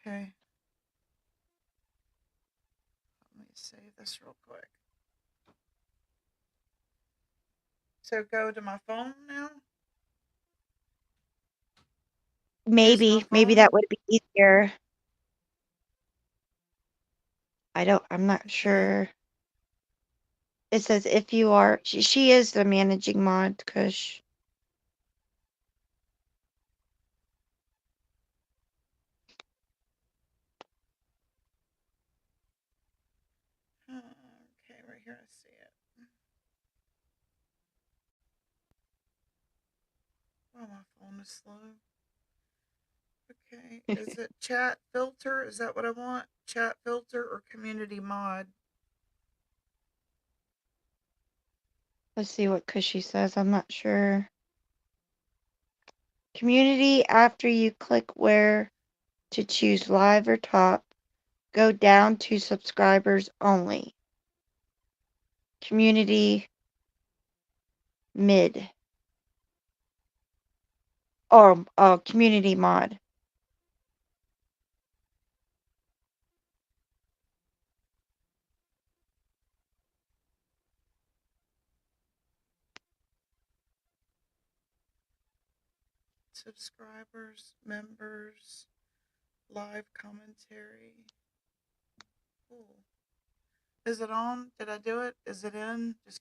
Okay. Let me save this real quick. So go to my phone now. Use my Maybe phone. that would be easier. I'm not Okay. sure. It says if you are, she is the managing mod, Kush. Okay, right here I see it. Oh, my phone is slow. Okay, is it chat filter? Is that what I want? Chat filter or community mod? Let's see what Cushy says. I'm not sure. Community, after you click where to choose live or top, go down to subscribers only. Community mid. Or community mod. Subscribers, members, live commentary. Cool. Is it on? Did I do it? Is it in? Just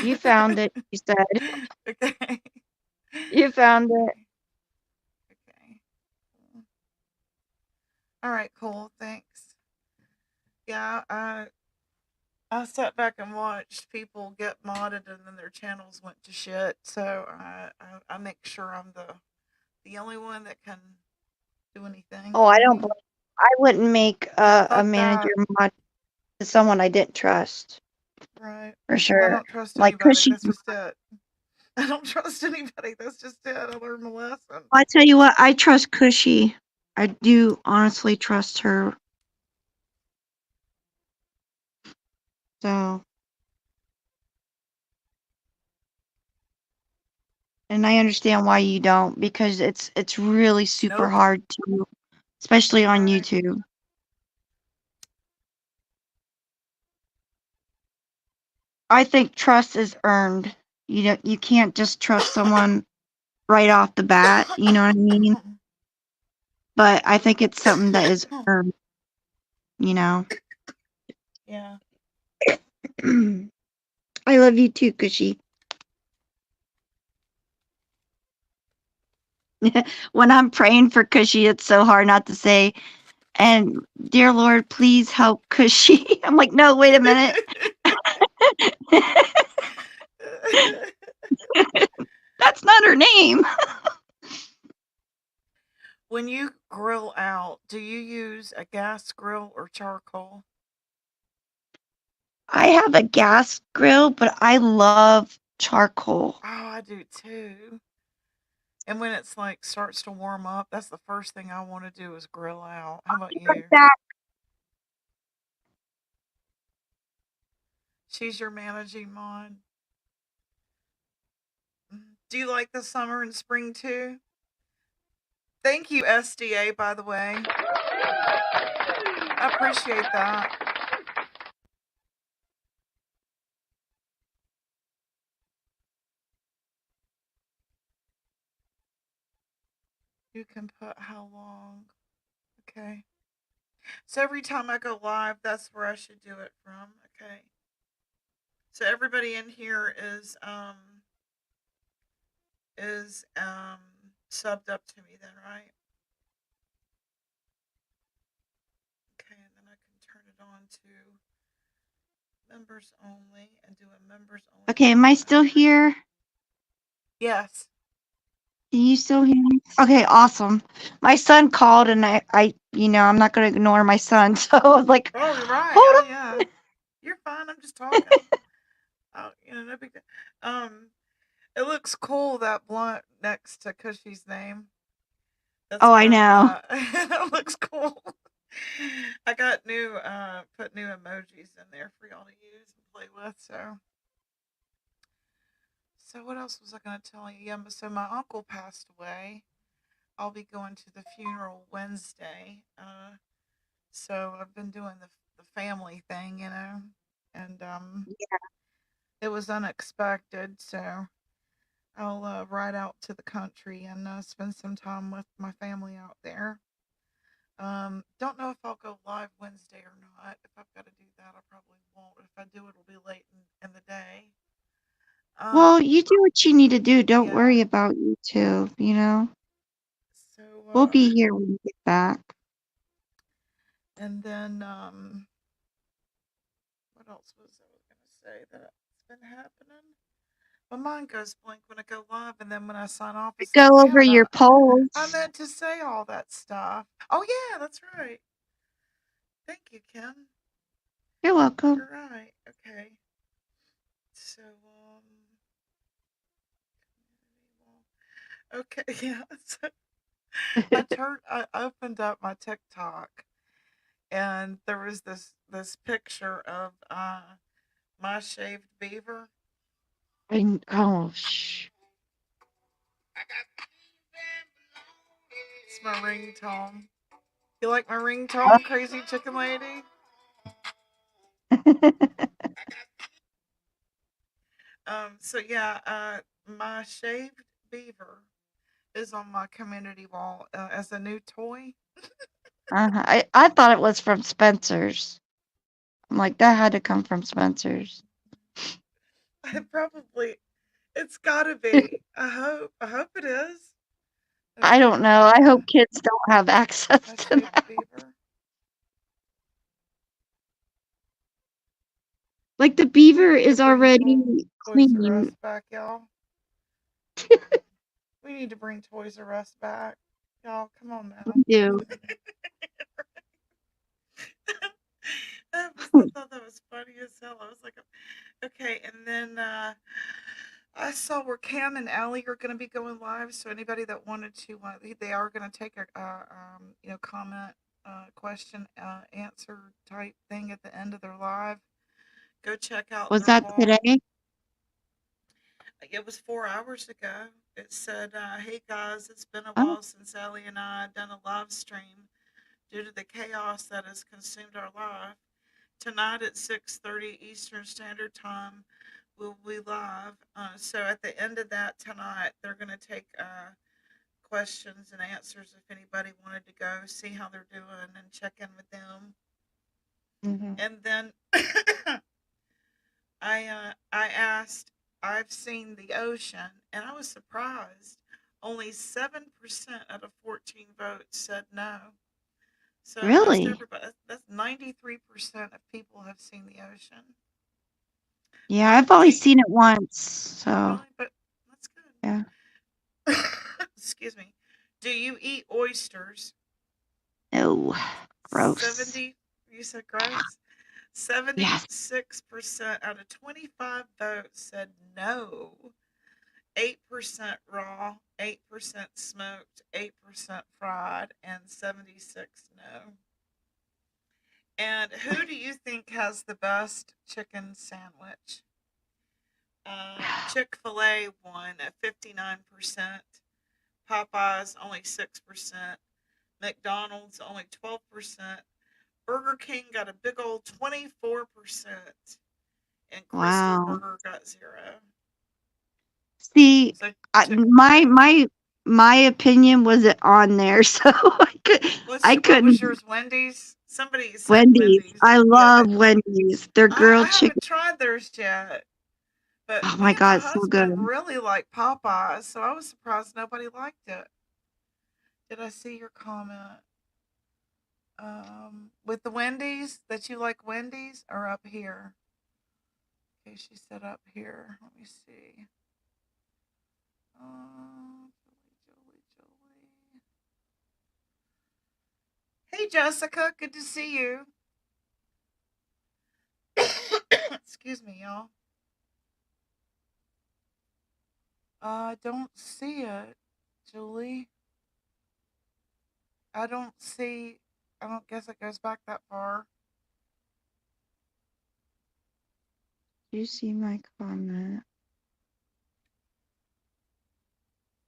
You kidding. found it, you said. Okay. You found it. Okay. Okay. Cool. All right. Cool. Thanks. Yeah. I sat back and watched people get modded and then their channels went to shit. So I make sure I'm the only one that can do anything. Oh, I don't blame I wouldn't make And I a thought manager that, mod to someone I didn't trust right. for I sure. don't trust Like anybody. Cushy, That's just it. I don't trust anybody. That's just it. I learned my lesson. I tell you what, I trust Cushy. I do honestly trust her. So, and I understand why you don't because it's really super Nope. hard to, especially That's on right. YouTube. I think trust is earned. You know, you can't just trust someone right off the bat. You know what I mean? But I think it's something that is earned. You know. Yeah. I love you too, Cushy. When I'm praying for Cushy, it's so hard not to say, and dear Lord, please help Cushy. I'm like, no, wait a minute. That's not her name. When you grill out, do you use a gas grill or charcoal? I have a gas grill, but I love charcoal. Oh, I do too. And when it's like starts to warm up, that's the first thing I want to do is grill out. How about Right you? back. She's your managing mod. Do you like the summer and spring too? Thank you, SDA, by the way. I appreciate that. You can put how long. Okay. So every time I go live, that's where I should do it from. Okay. So everybody in here is subbed up to me then, right? Okay, and then I can turn it on to members only and do a members only. Okay, am I still here? Yes. Can you still hear me? Okay, awesome. My son called and I'm not going to ignore my son. So I was like, Oh, you're right. hold Oh, on. yeah. You're fine. I'm just talking. Oh, no big deal. It looks cool that blunt next to Cushy's name. That's Oh, I from know. it looks cool. I got put new emojis in there for y'all to use and play with. So what else was I gonna tell you? Yeah, so my uncle passed away. I'll be going to the funeral Wednesday. So I've been doing the family thing, and it was unexpected. So I'll ride out to the country and spend some time with my family out there. Don't know if I'll go live Wednesday or not. If I've got to do that, I probably won't. If I do, it'll be late in the day. Well, Um, you do what you need to do. Don't yeah. worry about YouTube, you know? So, We'll be here when you get back. and then what else was I gonna say that's been happening? My mind goes blank when I go live, and then when I sign off, it's like, Go over damn it, your I polls. meant to say all that stuff. Oh yeah, that's right. Thank you, Kim. You're welcome. You're right. Okay. So okay, yeah. So I opened up my TikTok and there was this picture of my shaved beaver. Oh, shh. It's my ringtone. You like my ringtone, crazy chicken lady? So yeah, my shaved beaver is on my community wall as a new toy. I thought it was from Spencer's. I'm like, that had to come from Spencer's. I probably it's gotta be. I hope it is. I Okay, don't let know. me I hope kids don't have access my to shaved that. beaver. Like the We beaver need to is bring already Toys R Us clean. back, y'all. We need to bring Toys R Us back. Y'all, come on now. We do. I thought that was funny as hell. I was like, okay, and then I saw where Cam and Allie are going to be going live. So anybody that wanted to, they are going to take a comment, question, answer type thing at the end of their live. Go check out Was their that wall. today? It was 4 hours ago. It said, "Hey guys, it's been a Oh, while since Allie and I done a live stream due to the chaos that has consumed our life. Tonight at 6:30 Eastern Standard Time, we'll be live. So at the end of that tonight, they're going to take questions and answers if anybody wanted to go see how they're doing and check in with them. hmm. And then I asked, I've seen the ocean, and I was surprised. Only 7% out of 14 votes said no. So most Really? everybody, that's 93% of people have seen the ocean. Yeah, I've Do only you, seen it once, so really? But that's yeah. good. Excuse me. Do you eat oysters? No, gross. 70, you said gross? Yes. 76% out of 25 votes said no. 8% raw, 8% smoked, 8% fried, and 76 no. And who do you think has the best chicken sandwich? Chick-fil-A won at 59%, Popeyes only 6%, McDonald's only 12%, Burger King got a big old 24%, and Crystal Wow. Burger got 0. See, So I, my Chick-fil-A. my my opinion wasn't on there, so I What was couldn't. yours? Wendy's? Somebody said Wendy's. Wendy's. I Yeah, love Wendy's. Their I grilled chicken. haven't tried theirs yet. But Oh me my and my god, it's so husband good. really like Popeyes, so I was surprised nobody liked it. Did I see your comment? With the Wendy's, that you like Wendy's or up here? Okay, she said up here. Let me see. Jolie. Hey, Jessica. Good to see you. Excuse me, y'all. I don't see it, Julie. I don't see. I don't guess it goes back that far. Do you see my comment?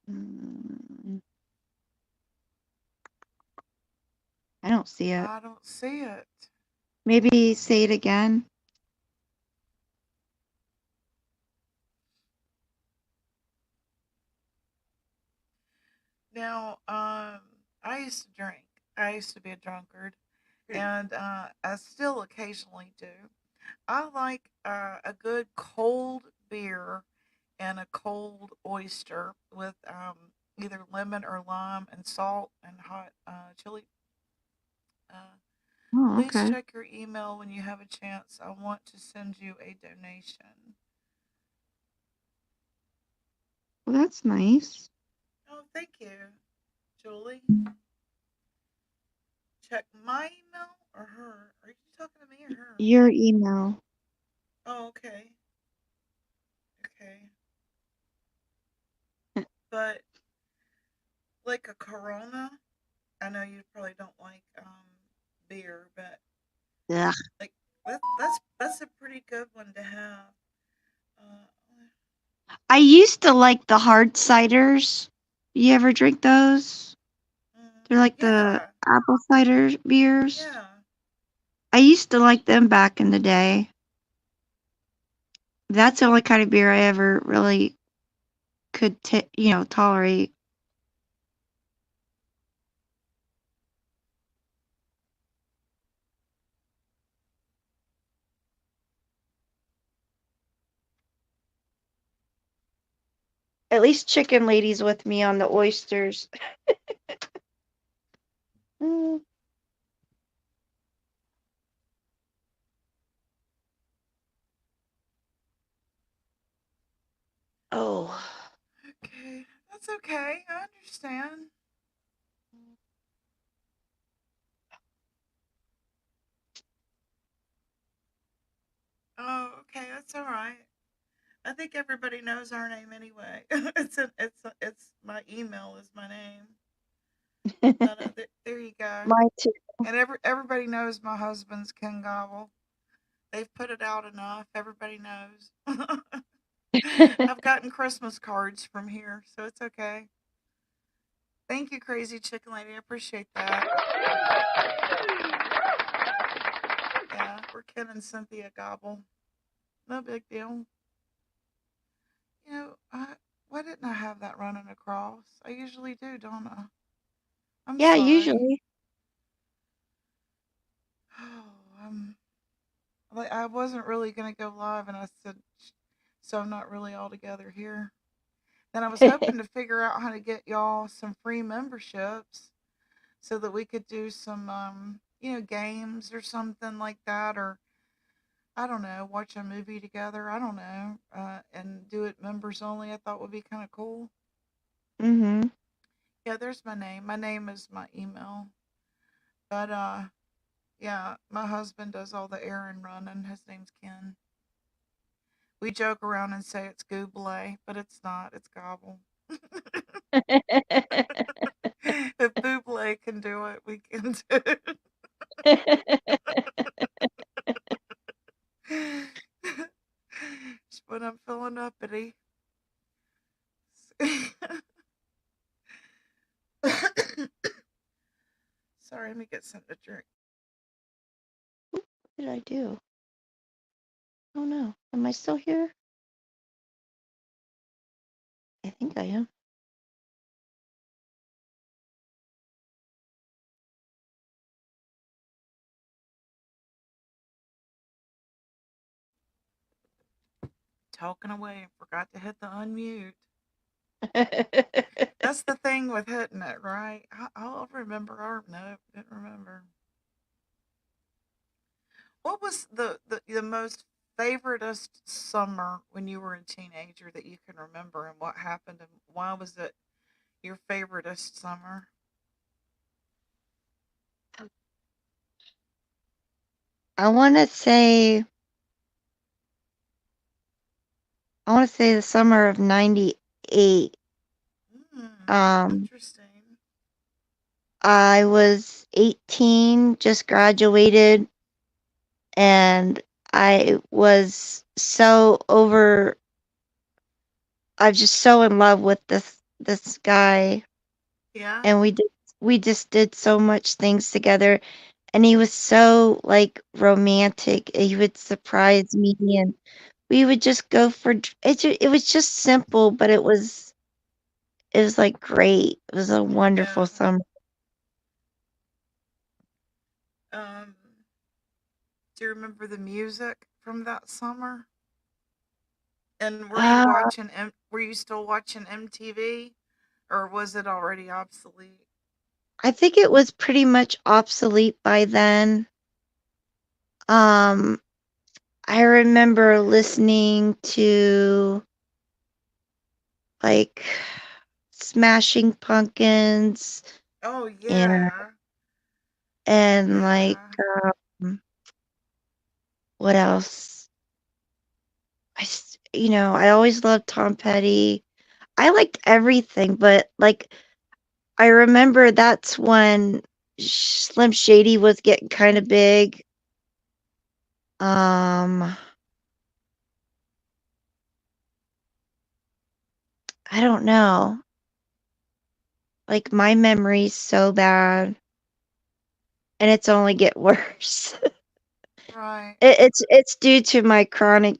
Mm, I don't see it. I don't see it. Maybe say it again. Now, I used to drink. I used to be a drunkard, and I still occasionally do. I like a good cold beer and a cold oyster with either lemon or lime and salt and hot chili. Uh, Oh, Please okay. check your email when you have a chance. I want to send you a donation. Well, that's nice. Oh, thank you, Julie. Check my email or her. Are you talking to me or her? Your email. Oh, okay. Okay. But like a Corona, I know you probably don't like beer, but Ugh. like that's a pretty good one to have. Uh, I used to like the hard ciders. You ever drink those? They're like the yeah, apple cider beers. yeah. I used to like them back in the day. That's the only kind of beer I ever really could, tolerate. At least Chicken Lady's with me on the oysters. Mm. Oh. Okay, that's okay. I understand. That's all right. I think everybody knows our name anyway. It's my email is my name. But there you go. Mine too. And everybody knows my husband's Ken Gobble. They've put it out enough. Everybody knows. I've gotten Christmas cards from here, so it's okay. Thank you, Crazy Chicken Lady. I appreciate that. Yeah, we're Ken and Cynthia Gobble. No big deal. You know, why didn't I have that running across? I usually do, don't I? I'm Yeah, sorry. usually. Oh, like I wasn't really gonna go live, and I said, so I'm not really all together here. Then I was hoping to figure out how to get y'all some free memberships so that we could do some, games or something like that, or I don't know, watch a movie together. I don't know, and do it members only. I thought would be kind of cool. Mhm. Yeah, there's my name. My name is my email. But yeah, my husband does all the errand running. His name's Ken. We joke around and say it's Gooble, but it's not. It's Gobble. If Buble can do it, we can do it. Just when I'm feeling uppity. Sorry, let me get something to drink. What did I do? Oh no. Am I still here? I think I am. Talking away and forgot to hit the unmute. That's the thing with hitting it, right? I'll remember. No, didn't remember. What was the most favoritist summer when you were a teenager that you can remember, and what happened, and why was it your favoritist summer? I want to say the summer of 98. Um Interesting. I was 18, just graduated, and I was so over I'm just so in love with this guy, Yeah. and we just did so much things together, and he was so like romantic. He would surprise me, and we would just go for it was just simple, but it was like great. It was a wonderful Yeah. summer. Um. Do you remember the music from that summer? And Uh, Were you still watching MTV, or was it already obsolete? I think it was pretty much obsolete by then. Um, I remember listening to like Smashing Pumpkins Oh and yeah. like Yeah. um, what else? I always loved Tom Petty. I liked everything, but like I remember that's when Slim Shady was getting kind of big. Um, I don't know. Like my memory's so bad, and it's only get worse. Right. It's due to my chronic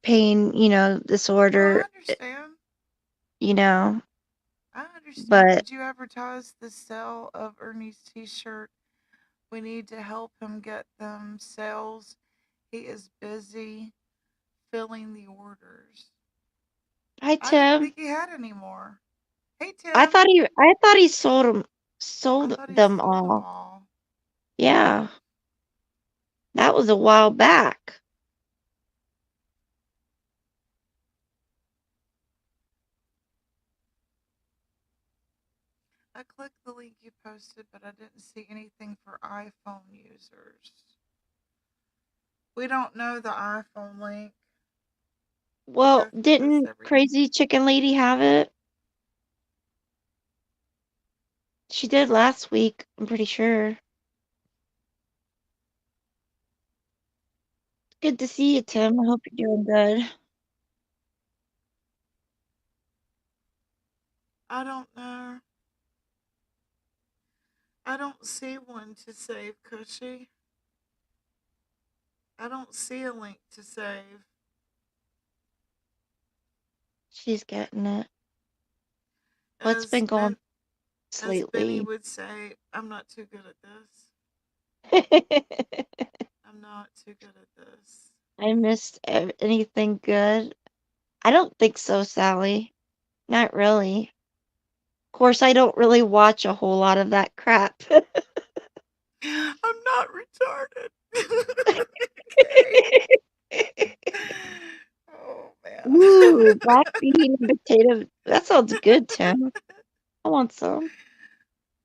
pain, No, I disorder, understand. you know. I understand. But Did you advertise the sale of Ernie's t-shirt? We need to help him get them sales. He is busy filling the orders. hi I didn't Tim. think he had any more. Hey I Tim. thought he I sold thought he them sold them all. all. Yeah, that was a while back. I clicked the link you posted, but I didn't see anything for iPhone users. We don't know the iPhone link. He Well, goes through this didn't every. Crazy Chicken Lady have it? She did last week, I'm pretty sure. Good to see you, Tim. I hope you're doing good. I don't know. I don't see one to save, Cushy. I don't see a link to save. She's getting it. What's As been going Ben, on as Benny lately? would say, I'm not too good at this. I'm not too good at this. I missed anything good? I don't think so, Sally. Not really. Of course, I don't really watch a whole lot of that crap. I'm not retarded. Okay. Oh man. Ooh, black bean and potato. That sounds good, Tim. I want some.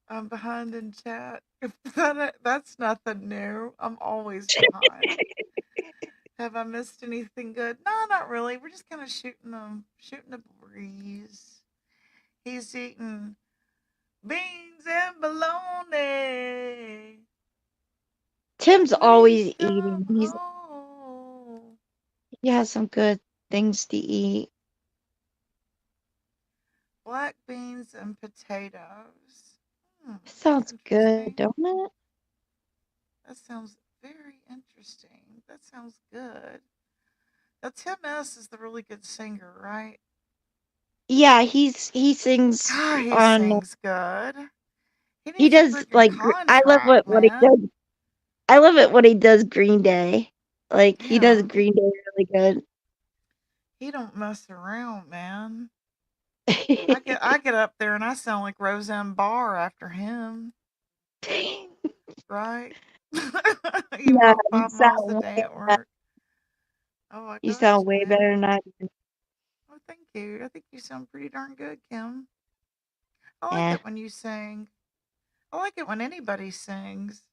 I'm behind in chat. That's nothing new. I'm always behind. Have I missed anything good? No, not really. We're just kind of shooting the breeze. He's eating beans and bologna. Tim's Please always eating. come home. He has some good things to eat. Black beans and potatoes. That's Sounds good, interesting. don't it? That sounds very interesting. That sounds good. Now Tim S is the really good singer, right? Yeah, he sings God, he on. sings good. He He needs a does freaking like. I love contract, what he man. does. I love it when he does Green Day. Like he does Yeah, Green Day really he don't mess around, man. good. I get up there and I sound like Roseanne Barr after him, right? You Yeah, walk you 5 miles a sound day way at better. work. Oh, I You got sound you, way better man. than I do. Oh, thank you. I think you sound pretty darn good, Kim. I like Eh. it when you sing. I like it when anybody sings.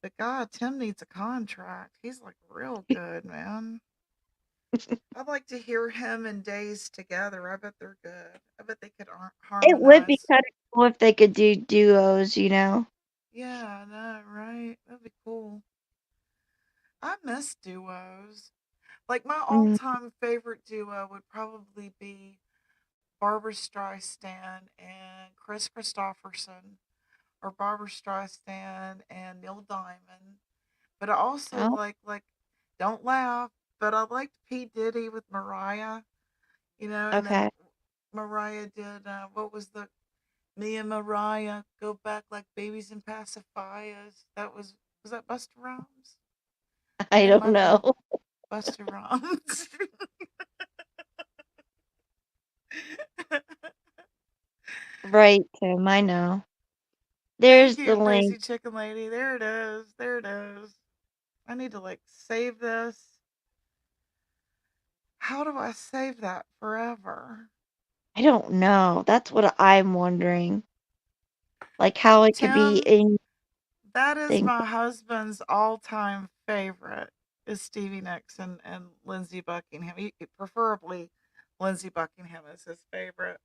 But God, Tim needs a contract. He's like real good, man. I'd like to hear him and Days together. I bet they're good. I bet they could It would be harmonize. kind of cool if they could do duos, you know? Yeah, I know, right? That'd be cool. I miss duos. Like my Mm, all-time favorite duo would probably be Barbara Streisand and Chris Christopherson, or Barbara Streisand and Neil Diamond. But I also oh, don't laugh, but I liked P. Diddy with Mariah, and then okay. Mariah did, what was the, me and Mariah go back like babies and pacifiers. Was that Busta Rhymes? I I think it don't might have been know. Busta Rhymes. Right, Tim, I know. Thank There's the you, link. Crazy Chicken Lady. There it is. There it is. I need to save this. How do I save that forever? I don't know. That's what I'm wondering. Like how it could be Tim, that is anything. my husband's all-time favorite is Stevie Nicks and Lindsey Buckingham. Preferably Lindsey Buckingham is his favorite.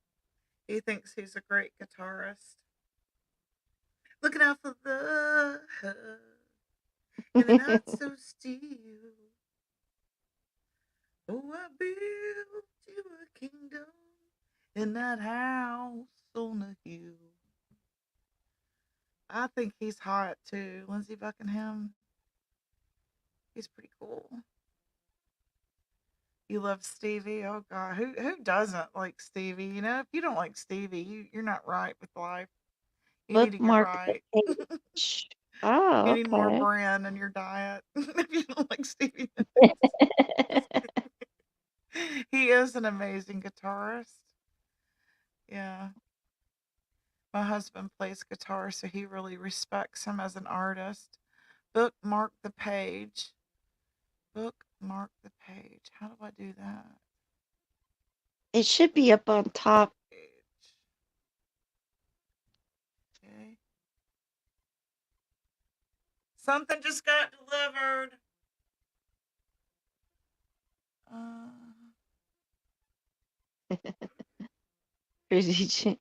He thinks he's a great guitarist. Looking out for love in the not so still. Oh, I built you a kingdom in that house on the hill. I think he's hot too. Lindsey Buckingham, he's pretty cool. You love Stevie? Oh God, who doesn't like Stevie? If you don't like Stevie, you're not right with life. You need to get Bookmark the right. page. Oh, You need more okay. bran in your diet if you don't like Stevie Nicks. Just kidding. He is an amazing guitarist. Yeah, my husband plays guitar, so he really respects him as an artist. Bookmark the page. Bookmark the page. How do I do that? It should be up on top. Page. Okay. Something just got delivered. Crazy,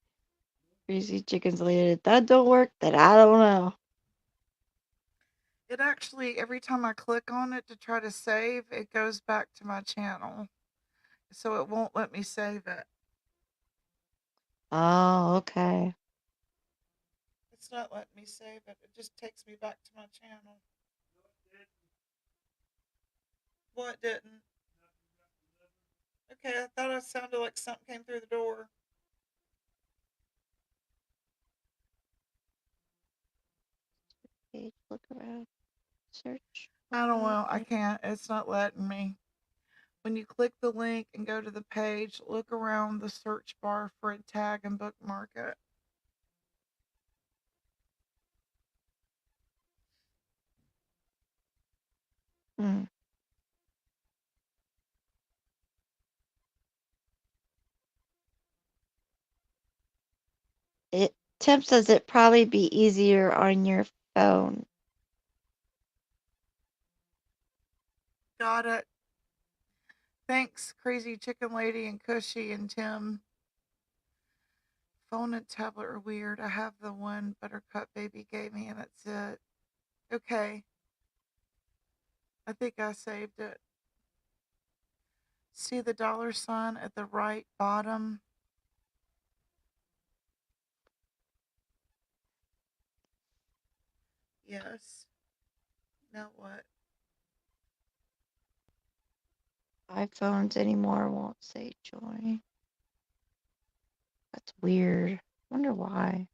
crazy chickens later. If that don't work, then I don't know. It actually, every time I click on it to try to save, it goes back to my channel. So it won't let me save it. Oh, okay. It's not letting me save it. It just takes me back to my channel. What didn't? Okay, I thought it sounded like something came through the door. Page, look around, search I don't bar. know. I can't. It's not letting me. When you click the link and go to the page, look around the search bar for a tag and bookmark it. Hmm. It Tim says it'd probably be easier on your phone. Got it. Thanks, Crazy Chicken Lady and Cushy and Tim. Phone and tablet are weird. I have the one Buttercup baby gave me, and that's it. Okay. I think I saved it. See the $sign at the right bottom? Yes. Now what? iPhones anymore won't say join. That's weird. Wonder why.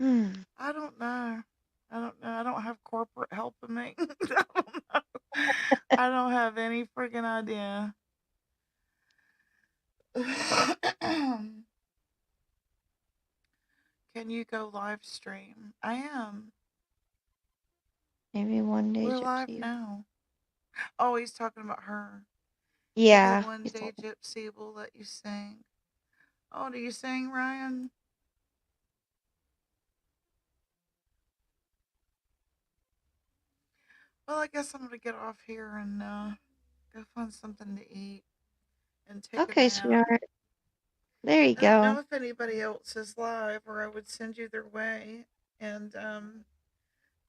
Hmm. I don't know. I don't know. I don't have corporate helping me. I don't know. I don't have any friggin' idea. Can you go live stream? I am. Maybe one day We're live Gypsy. now. Oh, he's talking about her. Maybe Yeah, one he's day told me. Gypsy will let you sing. Oh, do you sing, Ryan? Well, I guess I'm gonna get off here and go find something to eat and take a Okay, nap. sweetheart. There you I don't go. know if anybody else is live, or I would send you their way. And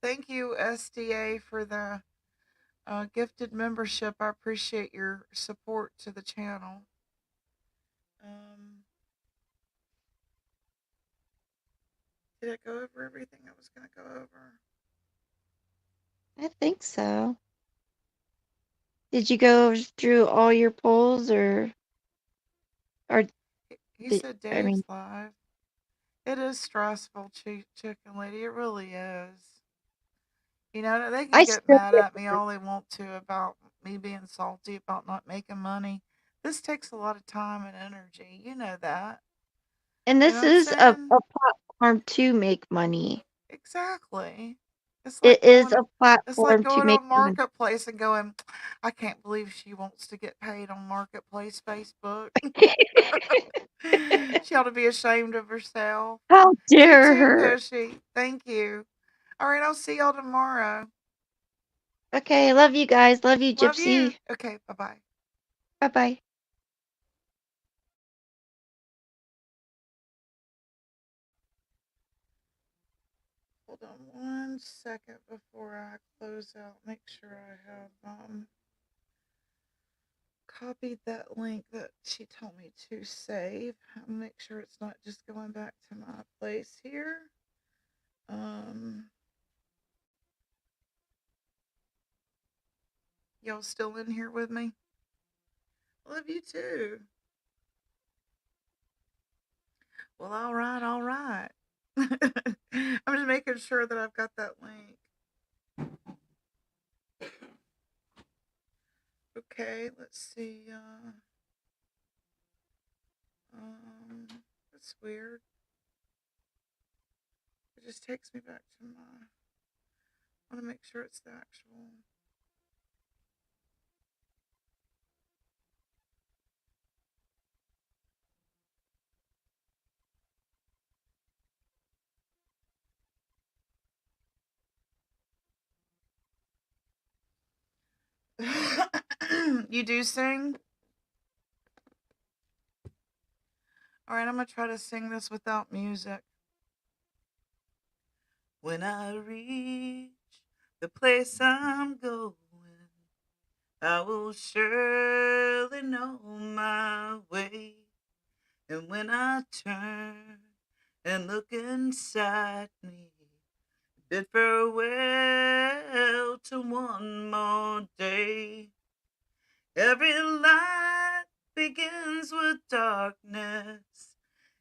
thank you, SDA, for the gifted membership. I appreciate your support to the channel. Um, did I go over everything I was going to go over? I think so. Did you go through all your polls or He did said I Dave's mean live. It is stressful, Chicken Lady. It really is. You know, they can I get still mad get at me all they want to about me being salty about not making money. This takes a lot of time and energy. You know that. and You know this what I'm is saying? a platform to make money. Exactly. It's like It is going a it's like platform to going make on money. Marketplace and going, I can't believe she wants to get paid on Marketplace Facebook. She ought to be ashamed of herself. How You dare too, her? Cushy. Thank you. All right, I'll see y'all tomorrow. Okay, love you guys. Love you, Love you. Gypsy. Okay, bye bye. Bye bye. Hold on one second before I close out. Make sure I have copied that link that she told me to save. I'll make sure it's not just going back to my place here. Um, y'all still in here with me? Love you too. Well, all right, all right. I'm just making sure that I've got that link. Okay, let's see. That's weird. It just takes me back to my I want to make sure it's the actual. You do sing? Alright, I'm going to try to sing this without music. When I reach the place I'm going, I will surely know my way. And when I turn and look inside me, bid farewell to one more day. Every light begins with darkness.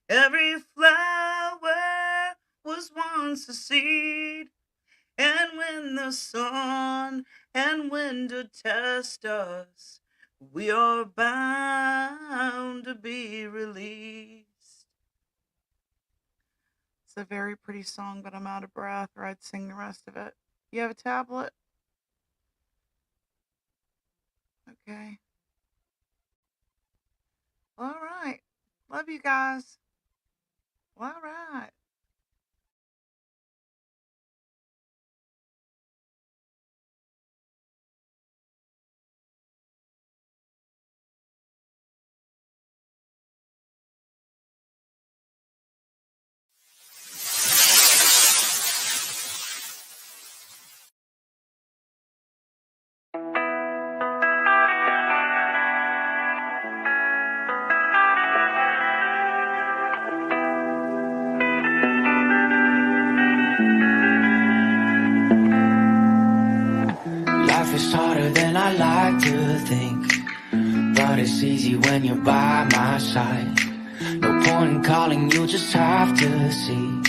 Every flower was once a seed. And when the sun and winter test us, we are bound to be released. It's a very pretty song, but I'm out of breath, or I'd sing the rest of it. You have a tablet? Okay. All right. Love you guys. All right. Life is harder than I like to think, but it's easy when you're by my side. No point in calling, you just have to see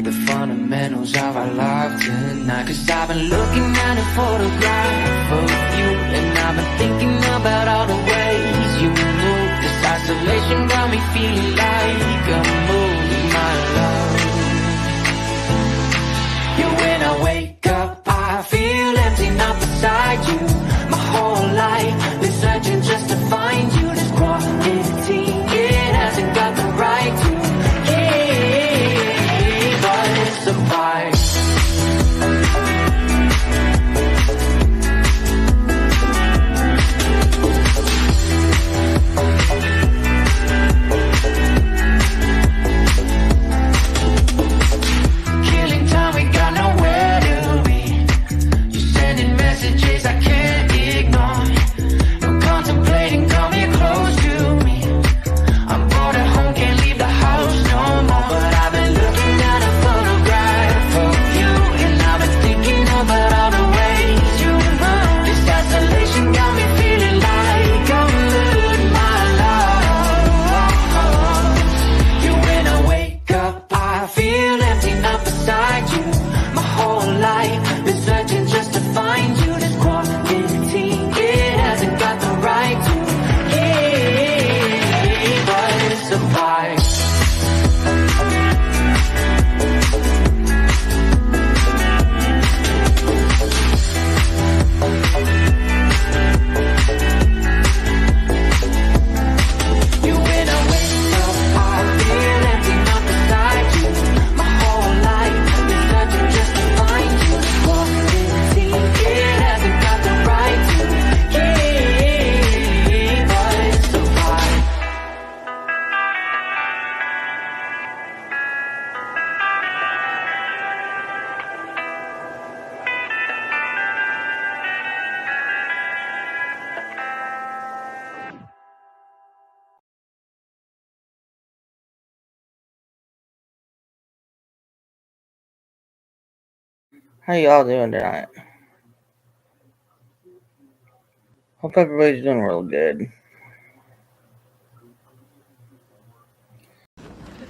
the fundamentals of our life tonight. Cause I've been looking at a photograph of you, and I've been thinking about all the ways you move. This isolation got me feeling like I'm moving my love. Yeah, when I wake up, I feel empty, not beside you. My whole life been searching just to find you. This quarantine, it hasn't got the right to keep us apart. Killing time, we got nowhere to be. You're sending messages I can't ignore. I'm contemplating coming close to me. I'm bored at home, can't leave the house no more. But I've been looking at a photograph of you, and I've been thinking about all the ways you move. This isolation got me feeling like I'm losing my love. Yeah, when I wake up, I feel empty, not beside you. My whole life been searching just to find you. This quarantine, it hasn't got the right to keep us apart. You, when I wake up, I feel empty, not beside you. My whole life been searching just to find you. Quarantine, it hasn't got the right to keep us apart. How y'all doing tonight? Hope everybody's doing real good.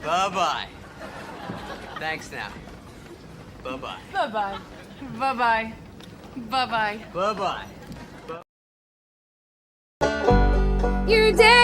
Bye-bye. Thanks now. Bye-bye. Bye-bye. Bye-bye. Bye-bye. Bye-bye. You're dead.